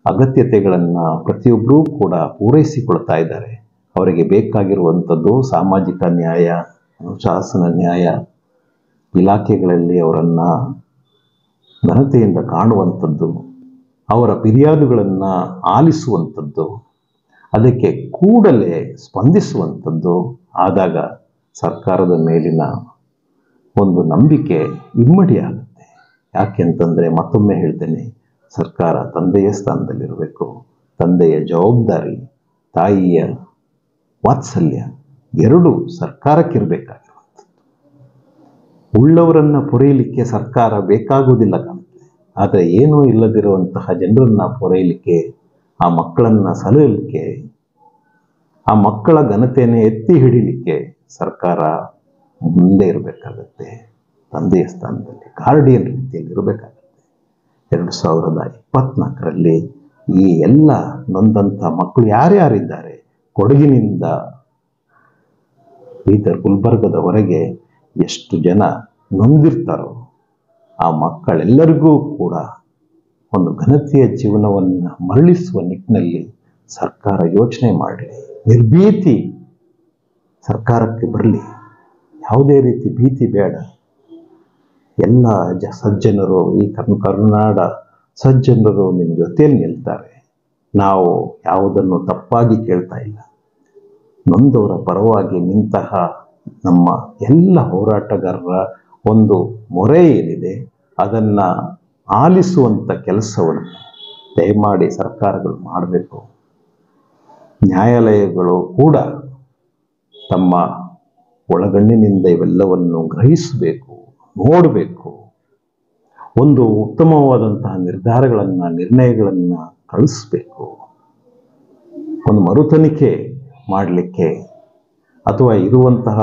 ಅಗತ್ಯತೆಗಳನ್ನು ಪ್ರತಿಯೊಬ್ಬರೂ ಕೂಡ ಪೂರೈಸಿಕೊಳ್ತಾ ಇದ್ದಾರೆ. ಅವರಿಗೆ ಬೇಕಾಗಿರುವಂಥದ್ದು ಸಾಮಾಜಿಕ ನ್ಯಾಯ, ಅನುಶಾಸನ ನ್ಯಾಯ, ಇಲಾಖೆಗಳಲ್ಲಿ ಅವರನ್ನು ಘನತೆಯಿಂದ ಕಾಣುವಂಥದ್ದು, ಅವರ ಫಿರ್ಯಾದುಗಳನ್ನು ಆಲಿಸುವಂಥದ್ದು, ಅದಕ್ಕೆ ಕೂಡಲೇ ಸ್ಪಂದಿಸುವಂಥದ್ದು ಆದಾಗ ಸರ್ಕಾರದ ಮೇಲಿನ ಒಂದು ನಂಬಿಕೆ ಇಮ್ಮಡಿಯಾಗುತ್ತೆ. ಯಾಕೆ ಅಂತಂದರೆ, ಮತ್ತೊಮ್ಮೆ ಹೇಳ್ತೇನೆ, ಸರ್ಕಾರ ತಂದೆಯ ಸ್ಥಾನದಲ್ಲಿರಬೇಕು. ತಂದೆಯ ಜವಾಬ್ದಾರಿ, ತಾಯಿಯ ವಾತ್ಸಲ್ಯ ಎರಡೂ ಸರ್ಕಾರಕ್ಕಿರಬೇಕಾಗಿರುವಂಥದ್ದು. ಉಳ್ಳವರನ್ನ ಪೊರೆಯಲಿಕ್ಕೆ ಸರ್ಕಾರ ಬೇಕಾಗುವುದಿಲ್ಲ ಕಾಣುತ್ತೆ. ಆದರೆ ಏನೂ ಇಲ್ಲದಿರುವಂತಹ ಜನರನ್ನ ಪೊರೆಯಲಿಕ್ಕೆ, ಆ ಮಕ್ಕಳನ್ನ ಸಲಹಲಿಕ್ಕೆ, ಆ ಮಕ್ಕಳ ಘನತೆಯನ್ನು ಎತ್ತಿ ಹಿಡಿಲಿಕ್ಕೆ ಸರ್ಕಾರ ಮುಂದೆ ಇರಬೇಕಾಗತ್ತೆ. ತಂದೆಯ ಸ್ಥಾನದಲ್ಲಿ ಗಾರ್ಡಿಯನ್ ರೀತಿಯಲ್ಲಿ ಇರಬೇಕಾಗತ್ತೆ. 2024ರಲ್ಲಿ ಈ ಎಲ್ಲ ನೊಂದಂಥ ಮಕ್ಕಳು ಯಾರ್ಯಾರಿದ್ದಾರೆ, ಕೊಡಗಿನಿಂದ ಬೀದರ್ ಗುಲ್ಬರ್ಗದವರೆಗೆ ಎಷ್ಟು ಜನ ನೊಂದಿರ್ತಾರೋ ಆ ಮಕ್ಕಳೆಲ್ಲರಿಗೂ ಕೂಡ ಒಂದು ಘನತೆಯ ಜೀವನವನ್ನು ಮರಳಿಸುವ ನಿಟ್ಟಿನಲ್ಲಿ ಸರ್ಕಾರ ಯೋಚನೆ ಮಾಡಲಿ. ನಿರ್ಭೀತಿ ಸರ್ಕಾರಕ್ಕೆ ಬರಲಿ. ಯಾವುದೇ ರೀತಿ ಭೀತಿ ಬೇಡ. ಎಲ್ಲ ಸಜ್ಜನರು, ಈ ಕರುನಾಡ ಸಜ್ಜನರು ನಿಮ್ಮ ಜೊತೆಯಲ್ಲಿ ನಿಲ್ತಾರೆ. ನಾವು ಯಾವುದನ್ನು ತಪ್ಪಾಗಿ ಕೇಳ್ತಾ ಇಲ್ಲ. ನೊಂದವರ ಪರವಾಗಿ ನಿಂತಹ ನಮ್ಮ ಎಲ್ಲ ಹೋರಾಟಗಾರರ ಒಂದು ಮೊರೆ ಏನಿದೆ ಅದನ್ನು ಆಲಿಸುವಂಥ ಕೆಲಸವನ್ನು ದಯಮಾಡಿ ಸರ್ಕಾರಗಳು ಮಾಡಬೇಕು. ನ್ಯಾಯಾಲಯಗಳು ಕೂಡ ತಮ್ಮ ಒಳಗಣ್ಣಿನಿಂದ ಇವೆಲ್ಲವನ್ನು ಗ್ರಹಿಸಬೇಕು, ನೋಡಬೇಕು. ಒಂದು ಉತ್ತಮವಾದಂತಹ ನಿರ್ಣಯಗಳನ್ನು ಕಳಿಸ್ಬೇಕು. ಒಂದು ಮರುತನಿಖೆ ಮಾಡಲಿಕ್ಕೆ ಅಥವಾ ಇರುವಂತಹ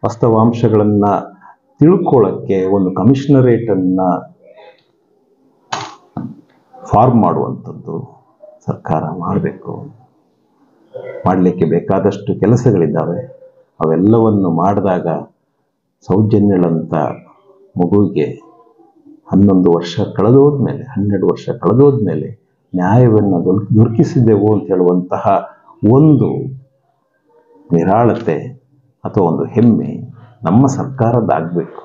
ವಾಸ್ತವಾಂಶಗಳನ್ನು ತಿಳ್ಕೊಳ್ಳೋಕ್ಕೆ ಒಂದು ಕಮಿಷನರೇಟನ್ನು ಫಾರ್ಮ್ ಮಾಡುವಂಥದ್ದು ಸರ್ಕಾರ ಮಾಡಬೇಕು. ಮಾಡಲಿಕ್ಕೆ ಬೇಕಾದಷ್ಟು ಕೆಲಸಗಳಿದ್ದಾವೆ. ಅವೆಲ್ಲವನ್ನು ಮಾಡಿದಾಗ ಸೌಜನ್ಯಳಂತ ಮಗುವಿಗೆ 11 ವರ್ಷ ಕಳೆದೋದ್ಮೇಲೆ, 12 ವರ್ಷ ಕಳೆದೋದ್ಮೇಲೆ ನ್ಯಾಯವನ್ನು ದೊರಕಿಸಿದೆವು ಅಂತ ಹೇಳುವಂತಹ ಒಂದು ನಿರಾಳತೆ ಅಥವಾ ಒಂದು ಹೆಮ್ಮೆ ನಮ್ಮ ಸರ್ಕಾರದಾಗಬೇಕು.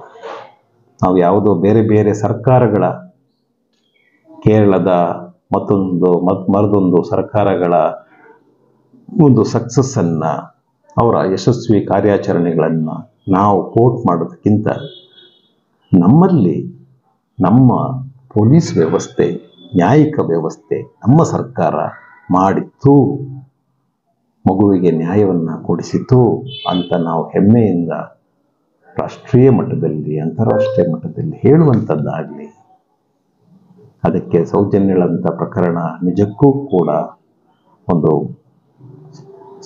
ನಾವು ಯಾವುದೋ ಬೇರೆ ಬೇರೆ ಸರ್ಕಾರಗಳ, ಕೇರಳದ ಮರದೊಂದು ಸರ್ಕಾರಗಳ ಒಂದು ಸಕ್ಸಸ್ಸನ್ನು, ಅವರ ಯಶಸ್ವಿ ಕಾರ್ಯಾಚರಣೆಗಳನ್ನು ನಾವು ಕೋಟ್ ಮಾಡೋದಕ್ಕಿಂತ ನಮ್ಮಲ್ಲಿ ನಮ್ಮ ಪೊಲೀಸ್ ವ್ಯವಸ್ಥೆ, ನ್ಯಾಯಿಕ ವ್ಯವಸ್ಥೆ, ನಮ್ಮ ಸರ್ಕಾರ ಮಾಡಿತ್ತು, ಮಗುವಿಗೆ ನ್ಯಾಯವನ್ನು ಕೊಡಿಸಿತು ಅಂತ ನಾವು ಹೆಮ್ಮೆಯಿಂದ ರಾಷ್ಟ್ರೀಯ ಮಟ್ಟದಲ್ಲಿ, ಅಂತಾರಾಷ್ಟ್ರೀಯ ಮಟ್ಟದಲ್ಲಿ ಹೇಳುವಂಥದ್ದಾಗಲಿ. ಅದಕ್ಕೆ ಸೌಜನ್ಯಳಂಥ ಪ್ರಕರಣ ನಿಜಕ್ಕೂ ಕೂಡ ಒಂದು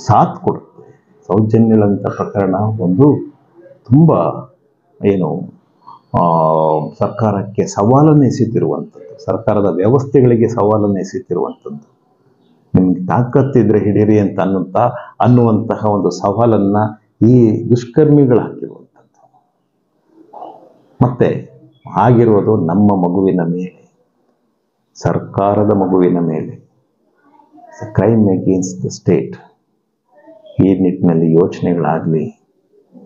ಸಾಥ್ ಕೊಡುತ್ತೆ. ಸೌಜನ್ಯಳಂಥ ಪ್ರಕರಣ ಒಂದು ತುಂಬ ಸರ್ಕಾರಕ್ಕೆ ಸವಾಲನ್ನು ಎಸೆತಿರುವಂಥದ್ದು, ಸರ್ಕಾರದ ವ್ಯವಸ್ಥೆಗಳಿಗೆ ಸವಾಲನ್ನು ಎಸೆತಿರುವಂಥದ್ದು. ನಿಮ್ಗೆ ತಾಕತ್ತಿದ್ರೆ ಹಿಡೀರಿ ಅಂತ ಅನ್ನುವಂತಹ ಒಂದು ಸವಾಲನ್ನು ಈ ದುಷ್ಕರ್ಮಿಗಳು ಹಾಕಿರುವಂಥದ್ದು. ಮತ್ತೆ ಆಗಿರೋದು ನಮ್ಮ ಮಗುವಿನ ಮೇಲೆ, ಸರ್ಕಾರದ ಮಗುವಿನ ಮೇಲೆ. Crime against the state. ಈ ನಿಟ್ಟಿನಲ್ಲಿ ಯೋಚನೆಗಳಾಗಲಿ,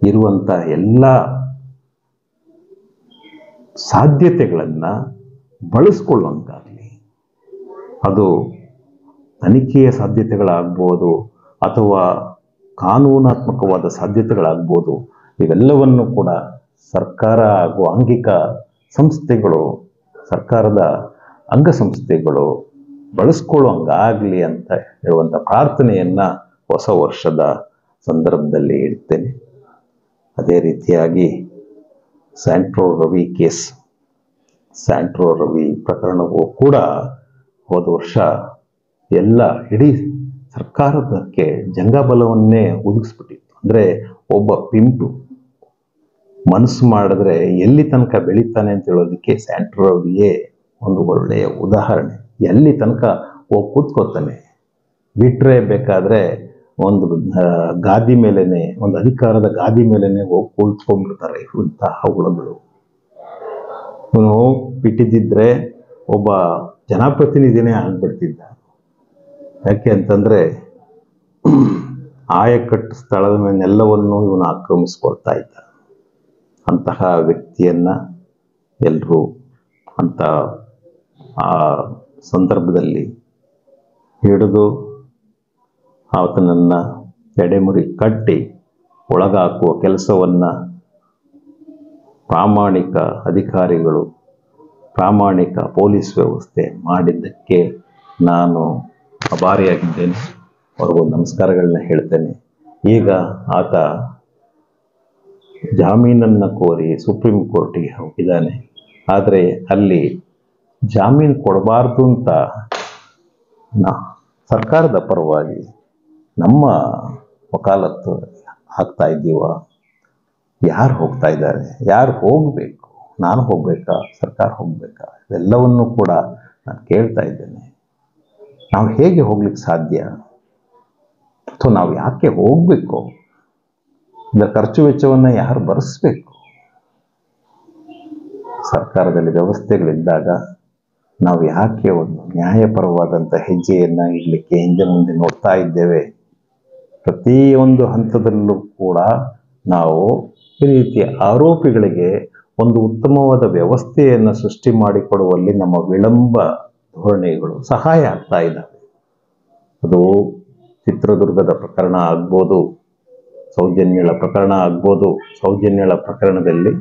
ಇರುವಂಥ ಎಲ್ಲ ಸಾಧ್ಯತೆಗಳನ್ನು ಬಳಸ್ಕೊಳ್ಳುವಂತಾಗಲಿ. ಅದು ತನಿಖೆಯ ಸಾಧ್ಯತೆಗಳಾಗ್ಬೋದು ಅಥವಾ ಕಾನೂನಾತ್ಮಕವಾದ ಸಾಧ್ಯತೆಗಳಾಗ್ಬೋದು. ಇವೆಲ್ಲವನ್ನು ಕೂಡ ಸರ್ಕಾರ ಹಾಗೂ ಆಂಗಿಕ ಸಂಸ್ಥೆಗಳು, ಸರ್ಕಾರದ ಅಂಗಸಂಸ್ಥೆಗಳು ಬಳಸ್ಕೊಳ್ಳುವಂಗಾಗಲಿ ಅಂತ ಹೇಳುವಂಥ ಪ್ರಾರ್ಥನೆಯನ್ನು ಹೊಸ ವರ್ಷದ ಸಂದರ್ಭದಲ್ಲಿ ಇಡ್ತೇನೆ. ಅದೇ ರೀತಿಯಾಗಿ ಸ್ಯಾಂಟ್ರೋ ರವಿ ಪ್ರಕರಣವೂ ಕೂಡ ಹೋದ ವರ್ಷ ಎಲ್ಲ ಇಡೀ ಸರ್ಕಾರದಕ್ಕೆ ಜಂಗಬಲವನ್ನೇ ಒದಗಿಸ್ಬಿಟ್ಟಿತ್ತು. ಅಂದರೆ ಒಬ್ಬ ಪಿಂಪು ಮನಸ್ಸು ಮಾಡಿದ್ರೆ ಎಲ್ಲಿ ತನಕ ಬೆಳೀತಾನೆ ಅಂತ ಹೇಳೋದಕ್ಕೆ ಸ್ಯಾಂಟ್ರೋ ರವಿಯೇ ಒಂದು ಒಳ್ಳೆಯ ಉದಾಹರಣೆ. ಎಲ್ಲಿ ತನಕ ಹೋಗಿ ಕೂತ್ಕೋತಾನೆ, ಬಿಟ್ಟರೆ ಬೇಕಾದರೆ ಒಂದು ಗಾದಿ ಮೇಲೇನೆ, ಒಂದು ಅಧಿಕಾರದ ಗಾದಿ ಮೇಲೇನೆ ಹೋಗಿ ಕೂತ್ಕೊಂಡ್ಬಿಡ್ತಾರೆ ಇಂತಹ ಹುಳುಗಳು. ಇವನು ಬಿಟ್ಟಿದ್ದಿದ್ರೆ ಒಬ್ಬ ಜನಪ್ರತಿನಿಧಿನೇ ಆಗ್ಬಿಡ್ತಿದ್ದ. ಯಾಕೆ ಅಂತಂದರೆ ಆಯಕಟ್ಟು ಸ್ಥಳದ ಮೇಲೆಲ್ಲವನ್ನೂ ಇವನು ಆಕ್ರಮಿಸ್ಕೊಳ್ತಾ ಇದ್ದ. ಅಂತಹ ವ್ಯಕ್ತಿಯನ್ನು ಎಲ್ಲರೂ ಅಂತ ಆ ಸಂದರ್ಭದಲ್ಲಿ ಹಿಡಿದು ಆತನನ್ನು ಎಡೆಮುರಿ ಕಟ್ಟಿ ಒಳಗಾಕುವ ಕೆಲಸವನ್ನು ಪ್ರಾಮಾಣಿಕ ಅಧಿಕಾರಿಗಳು, ಪ್ರಾಮಾಣಿಕ ಪೊಲೀಸ್ ವ್ಯವಸ್ಥೆ ಮಾಡಿದ್ದಕ್ಕೆ ನಾನು ಅಭಾರಿಯಾಗಿದ್ದೇನೆ. ಅವ್ರಿಗೂ ನಮಸ್ಕಾರಗಳನ್ನ ಹೇಳ್ತೇನೆ. ಈಗ ಆತ ಜಾಮೀನನ್ನು ಕೋರಿ ಸುಪ್ರೀಂ ಕೋರ್ಟಿಗೆ ಹೋಗಿದ್ದಾನೆ. ಆದರೆ ಅಲ್ಲಿ ಜಾಮೀನು ಕೊಡಬಾರ್ದು ಅಂತ ಸರ್ಕಾರದ ಪರವಾಗಿ ನಮ್ಮ ವಕಾಲತ್ತು ಹಾಕ್ತಾ ಇದ್ದೀವ? ಯಾರು ಹೋಗ್ತಾ ಇದ್ದಾರೆ? ಯಾರು ಹೋಗಬೇಕು? ನಾನು ಹೋಗ್ಬೇಕಾ? ಸರ್ಕಾರ ಹೋಗ್ಬೇಕಾ? ಇವೆಲ್ಲವನ್ನು ಕೂಡ ನಾನು ಕೇಳ್ತಾ ಇದ್ದೇನೆ. ನಾವು ಹೇಗೆ ಹೋಗ್ಲಿಕ್ಕೆ ಸಾಧ್ಯ? ಅಥವಾ ನಾವು ಯಾಕೆ ಹೋಗಬೇಕು? ಇದರ ಖರ್ಚು ವೆಚ್ಚವನ್ನು ಯಾರು ಭರಿಸ್ಬೇಕು? ಸರ್ಕಾರದಲ್ಲಿ ವ್ಯವಸ್ಥೆಗಳಿದ್ದಾಗ ನಾವು ಯಾಕೆ ಒಂದು ನ್ಯಾಯಪರವಾದಂಥ ಹೆಜ್ಜೆಯನ್ನು ಇಡಲಿಕ್ಕೆ ಹಿಂದೆ ಮುಂದೆ ನೋಡ್ತಾ ಇದ್ದೇವೆ? ಪ್ರತಿಯೊಂದು ಹಂತದಲ್ಲೂ ಕೂಡ ನಾವು ಈ ರೀತಿಯ ಆರೋಪಿಗಳಿಗೆ ಒಂದು ಉತ್ತಮವಾದ ವ್ಯವಸ್ಥೆಯನ್ನು ಸೃಷ್ಟಿ ಮಾಡಿಕೊಡುವಲ್ಲಿ ನಮ್ಮ ವಿಳಂಬ ಧೋರಣೆಗಳು ಸಹಾಯ ಆಗ್ತಾ ಇದ್ದಾವೆ. ಅದು ಚಿತ್ರದುರ್ಗದ ಪ್ರಕರಣ ಆಗ್ಬೋದು, ಸೌಜನ್ಯಳ ಪ್ರಕರಣ ಆಗ್ಬೋದು. ಸೌಜನ್ಯಳ ಪ್ರಕರಣದಲ್ಲಿ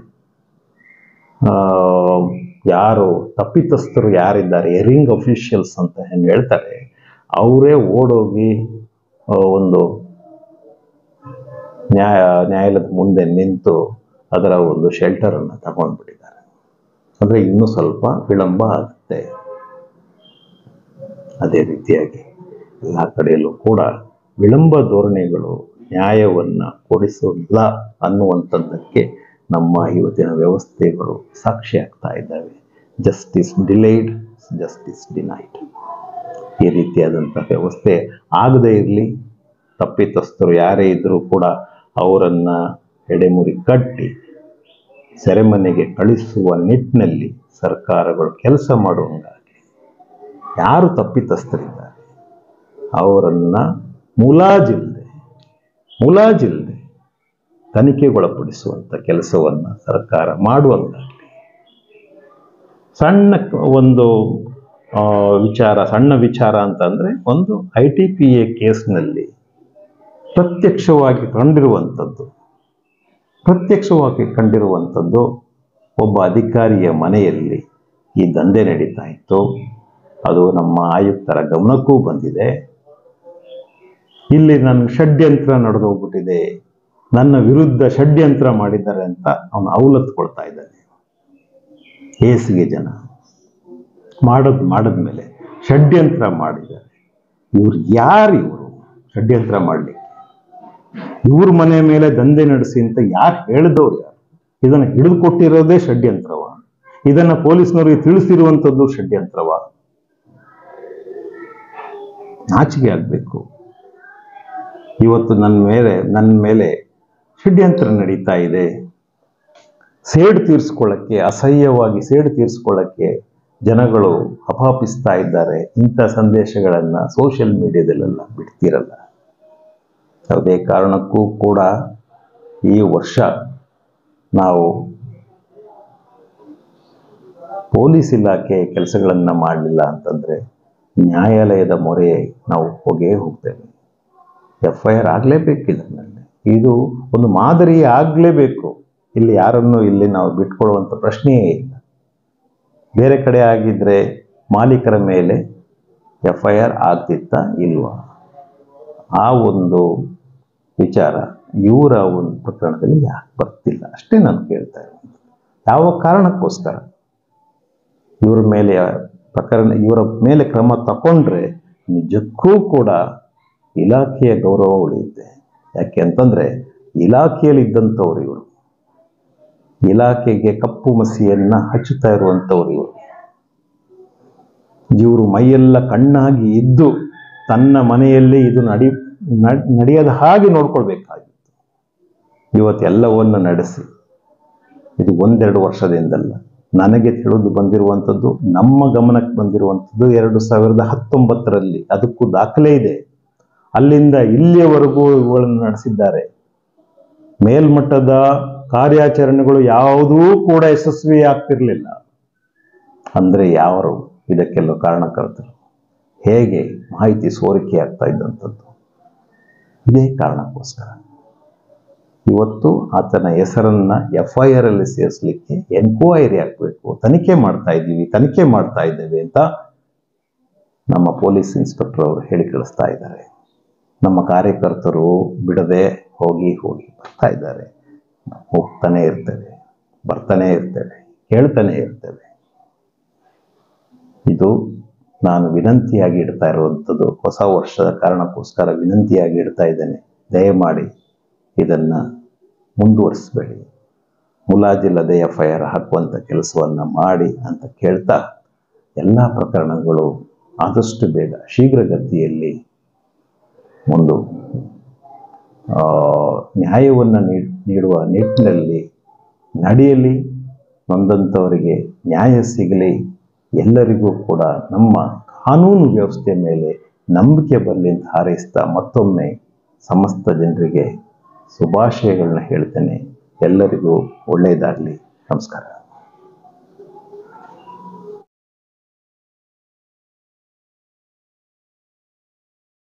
ಯಾರು ತಪ್ಪಿತಸ್ಥರು ಯಾರಿದ್ದಾರೆ, ಎರಿಂಗ್ ಅಫಿಷಿಯಲ್ಸ್ ಅಂತ ಏನು ಹೇಳ್ತಾರೆ, ಅವರೇ ಓಡೋಗಿ ಒಂದು ನ್ಯಾಯಾಲಯದ ಮುಂದೆ ನಿಂತು ಅದರ ಒಂದು ಶೆಲ್ಟರನ್ನು ತಗೊಂಡ್ಬಿಟ್ಟಿದ್ದಾರೆ. ಅಂದರೆ ಇನ್ನೂ ಸ್ವಲ್ಪ ವಿಳಂಬ ಆಗುತ್ತೆ. ಅದೇ ರೀತಿಯಾಗಿ ಎಲ್ಲ ಕಡೆಯಲ್ಲೂ ಕೂಡ ವಿಳಂಬ ಧೋರಣೆಗಳು ನ್ಯಾಯವನ್ನು ಕೊಡಿಸಲ್ಲ ಅನ್ನುವಂಥದ್ದಕ್ಕೆ ನಮ್ಮ ಇವತ್ತಿನ ವ್ಯವಸ್ಥೆಗಳು ಸಾಕ್ಷಿ ಆಗ್ತಾ ಇದ್ದಾವೆ. Justice delayed, justice denied. ಈ ರೀತಿಯಾದಂಥ ವ್ಯವಸ್ಥೆ ಆಗದೇ ಇರಲಿ. ತಪ್ಪಿತಸ್ಥರು ಯಾರೇ ಇದ್ದರೂ ಕೂಡ ಅವರನ್ನು ಎಡೆಮುರಿ ಕಟ್ಟಿ ಸೆರೆಮನೆಗೆ ಕಳಿಸುವ ನಿಟ್ಟಿನಲ್ಲಿ ಸರ್ಕಾರಗಳು ಕೆಲಸ ಮಾಡುವಂಗಾಗಿ ಯಾರು ತಪ್ಪಿತಸ್ಥರಿದ್ದಾರೆ ಅವರನ್ನು ಮುಲಾಜಿಲ್ಲದೆ ತನಿಖೆಗೊಳಪಡಿಸುವಂಥ ಕೆಲಸವನ್ನು ಸರ್ಕಾರ ಮಾಡುವಂತಾಗಲಿ. ಸಣ್ಣ ವಿಚಾರ ಅಂತಂದರೆ ಒಂದು ITPA ಕೇಸ್ನಲ್ಲಿ ಪ್ರತ್ಯಕ್ಷವಾಗಿ ಕಂಡಿರುವಂಥದ್ದು ಒಬ್ಬ ಅಧಿಕಾರಿಯ ಮನೆಯಲ್ಲಿ ಈ ದಂಧೆ ನಡೀತಾ ಇತ್ತು. ಅದು ನಮ್ಮ ಆಯುಕ್ತರ ಗಮನಕ್ಕೂ ಬಂದಿದೆ. ಇಲ್ಲಿ ನನ್ನ ಷಡ್ಯಂತ್ರ ನಡೆದೋಗ್ಬಿಟ್ಟಿದೆ, ನನ್ನ ವಿರುದ್ಧ ಷಡ್ಯಂತ್ರ ಮಾಡಿದ್ದಾರೆ ಅಂತ ಅವನು ಅವಲತ್ಕೊಳ್ತಾ ಇದ್ದಾನೆ. ಹೇಸಿಗೆ ಜನ ಮಾಡಿದ್ಮೇಲೆ ಷಡ್ಯಂತ್ರ ಮಾಡಿದ್ದಾರೆ. ಯಾರು ಷಡ್ಯಂತ್ರ ಮಾಡಲಿಕ್ಕೆ? ಇವ್ರ ಮನೆ ಮೇಲೆ ದಂಧೆ ನಡೆಸಿ ಅಂತ ಯಾರು ಹೇಳಿದವ್ರು? ಯಾರು ಇದನ್ನು ಹಿಡಿದು ಕೊಟ್ಟಿರೋದೇ ಷಡ್ಯಂತ್ರವ? ಇದನ್ನು ಪೊಲೀಸ್ನವರಿಗೆ ತಿಳಿಸಿರುವಂಥದ್ದು ಷಡ್ಯಂತ್ರವ? ನಾಚಿಕೆ ಆಗಬೇಕು. ಇವತ್ತು ನನ್ನ ಮೇಲೆ ಷಡ್ಯಂತ್ರ ನಡೀತಾ ಇದೆ, ಅಸಹ್ಯವಾಗಿ ಸೇಡು ತೀರಿಸ್ಕೊಳ್ಳಕ್ಕೆ ಜನಗಳು ಅಪಾಪಿಸ್ತಾ ಇದ್ದಾರೆ. ಇಂಥ ಸಂದೇಶಗಳನ್ನು ಸೋಷಿಯಲ್ ಮೀಡಿಯಾದಲ್ಲೆಲ್ಲ ಬಿಡ್ತಿರಲ್ಲ. ಯಾವುದೇ ಕಾರಣಕ್ಕೂ ಕೂಡ ಈ ವರ್ಷ ನಾವು ಪೊಲೀಸ್ ಇಲಾಖೆ ಕೆಲಸಗಳನ್ನು ಮಾಡಲಿಲ್ಲ ಅಂತಂದರೆ ನ್ಯಾಯಾಲಯದ ಮೊರೆ ನಾವು ಹೋಗ್ತೇವೆ. FIR ಆಗಲೇಬೇಕು. ಇದು ಒಂದು ಮಾದರಿ ಆಗಲೇಬೇಕು. ಇಲ್ಲಿ ಯಾರನ್ನು ನಾವು ಬಿಟ್ಕೊಳ್ಳುವಂಥ ಪ್ರಶ್ನೆಯೇ ಇಲ್ಲ. ಬೇರೆ ಕಡೆ ಆಗಿದ್ರೆ ಮಾಲೀಕರ ಮೇಲೆ FIR ಆಗ್ತಿತ್ತಾ ಇಲ್ವಾ? ಆ ಒಂದು ವಿಚಾರ ಇವರ ಒಂದು ಪ್ರಕರಣದಲ್ಲಿ ಯಾಕೆ ಬರ್ತಿಲ್ಲ ಅಷ್ಟೇ ನಾನು ಕೇಳ್ತಾ ಇದ್ದೀನಿ. ಯಾವ ಕಾರಣಕ್ಕೋಸ್ಕರ ಇವರ ಮೇಲೆ ಕ್ರಮ ತಗೊಂಡ್ರೆ ನಿಜಕ್ಕೂ ಕೂಡ ಇಲಾಖೆಯ ಗೌರವ ಉಳಿಯುತ್ತೆ. ಯಾಕೆ ಅಂತಂದ್ರೆ ಇಲಾಖೆಯಲ್ಲಿದ್ದಂಥವ್ರು ಇವರು, ಇಲಾಖೆಗೆ ಕಪ್ಪು ಮಸಿಯನ್ನ ಹಚ್ಚುತ್ತಾ ಇರುವಂಥವ್ರು ಇವರು ಮೈಯೆಲ್ಲ ಕಣ್ಣಾಗಿ ಇದ್ದು ತನ್ನ ಮನೆಯಲ್ಲಿ ಇದು ನಡೆಯದ ಹಾಗೆ ನೋಡ್ಕೊಳ್ಬೇಕಾಗಿತ್ತು. ಇವತ್ತೆಲ್ಲವನ್ನು ನಡೆಸಿ ಇದು 1-2 ವರ್ಷದಿಂದಲ್ಲ, ನನಗೆ ತಿಳಿದು ಬಂದಿರುವಂಥದ್ದು, ನಮ್ಮ ಗಮನಕ್ಕೆ ಬಂದಿರುವಂಥದ್ದು 2019ರಲ್ಲಿ. ಅದಕ್ಕೂ ದಾಖಲೆ ಇದೆ. ಅಲ್ಲಿಂದ ಇಲ್ಲಿಯವರೆಗೂ ಇವುಗಳನ್ನು ನಡೆಸಿದ್ದಾರೆ. ಮೇಲ್ಮಟ್ಟದ ಕಾರ್ಯಾಚರಣೆಗಳು ಯಾವುದೂ ಕೂಡ ಯಶಸ್ವಿ ಆಗ್ತಿರ್ಲಿಲ್ಲ. ಅಂದ್ರೆ ಯಾರು ಇದಕ್ಕೆಲ್ಲ ಕಾರಣಕರ್ತರು? ಹೇಗೆ ಮಾಹಿತಿ ಸೋರಿಕೆ ಆಗ್ತಾ ಇದ್ದಂಥದ್ದು? ಇದೇ ಕಾರಣಕ್ಕೋಸ್ಕರ ಇವತ್ತು ಆತನ ಹೆಸರನ್ನ FIR ಅಲ್ಲಿ ಸೇರಿಸಲಿಕ್ಕೆ ಎನ್ಕ್ವೈರಿ ಆಗಬೇಕು, ತನಿಖೆ ಮಾಡ್ತಾ ಇದ್ದೇವೆ ಅಂತ ನಮ್ಮ ಪೊಲೀಸ್ ಇನ್ಸ್ಪೆಕ್ಟರ್ ಅವರು ಹೇಳಿ ಕಳಿಸ್ತಾ ಇದ್ದಾರೆ. ನಮ್ಮ ಕಾರ್ಯಕರ್ತರು ಬಿಡದೆ ಹೋಗಿ ಬರ್ತಾ ಇದ್ದಾರೆ. ಹೋಗ್ತಾನೆ ಇರ್ತೇವೆ, ಬರ್ತಾನೆ ಇರ್ತೇವೆ, ಕೇಳ್ತಾನೆ ಇರ್ತೇವೆ. ಇದು ನಾನು ವಿನಂತಿಯಾಗಿ ಇಡ್ತಾ ಇರುವಂಥದ್ದು, ಹೊಸ ವರ್ಷದ ಕಾರಣಕ್ಕೋಸ್ಕರ ವಿನಂತಿಯಾಗಿ ಇಡ್ತಾ ಇದ್ದೇನೆ. ದಯಮಾಡಿ ಇದನ್ನು ಮುಂದುವರಿಸಬೇಡಿ, ಮುಲಾಜಿಲ್ಲದೆ FIR ಹಾಕುವಂಥ ಕೆಲಸವನ್ನು ಮಾಡಿ ಅಂತ ಕೇಳ್ತಾ, ಎಲ್ಲ ಪ್ರಕರಣಗಳು ಆದಷ್ಟು ಬೇಗ ಶೀಘ್ರಗತಿಯಲ್ಲಿ ಒಂದು ನ್ಯಾಯವನ್ನು ನೀಡುವ ನಿಟ್ಟಿನಲ್ಲಿ ನಡೆಯಲಿ, ನೊಂದಂಥವರಿಗೆ ನ್ಯಾಯ ಸಿಗಲಿ, ಎಲ್ಲರಿಗೂ ಕೂಡ ನಮ್ಮ ಕಾನೂನು ವ್ಯವಸ್ಥೆ ಮೇಲೆ ನಂಬಿಕೆ ಬರಲಿ ಅಂತ ಹಾರೈಸ್ತಾ ಮತ್ತೊಮ್ಮೆ ಸಮಸ್ತ ಜನರಿಗೆ ಶುಭಾಶಯಗಳನ್ನ ಹೇಳ್ತೇನೆ. ಎಲ್ಲರಿಗೂ ಒಳ್ಳೆಯದಾಗಲಿ. ನಮಸ್ಕಾರ.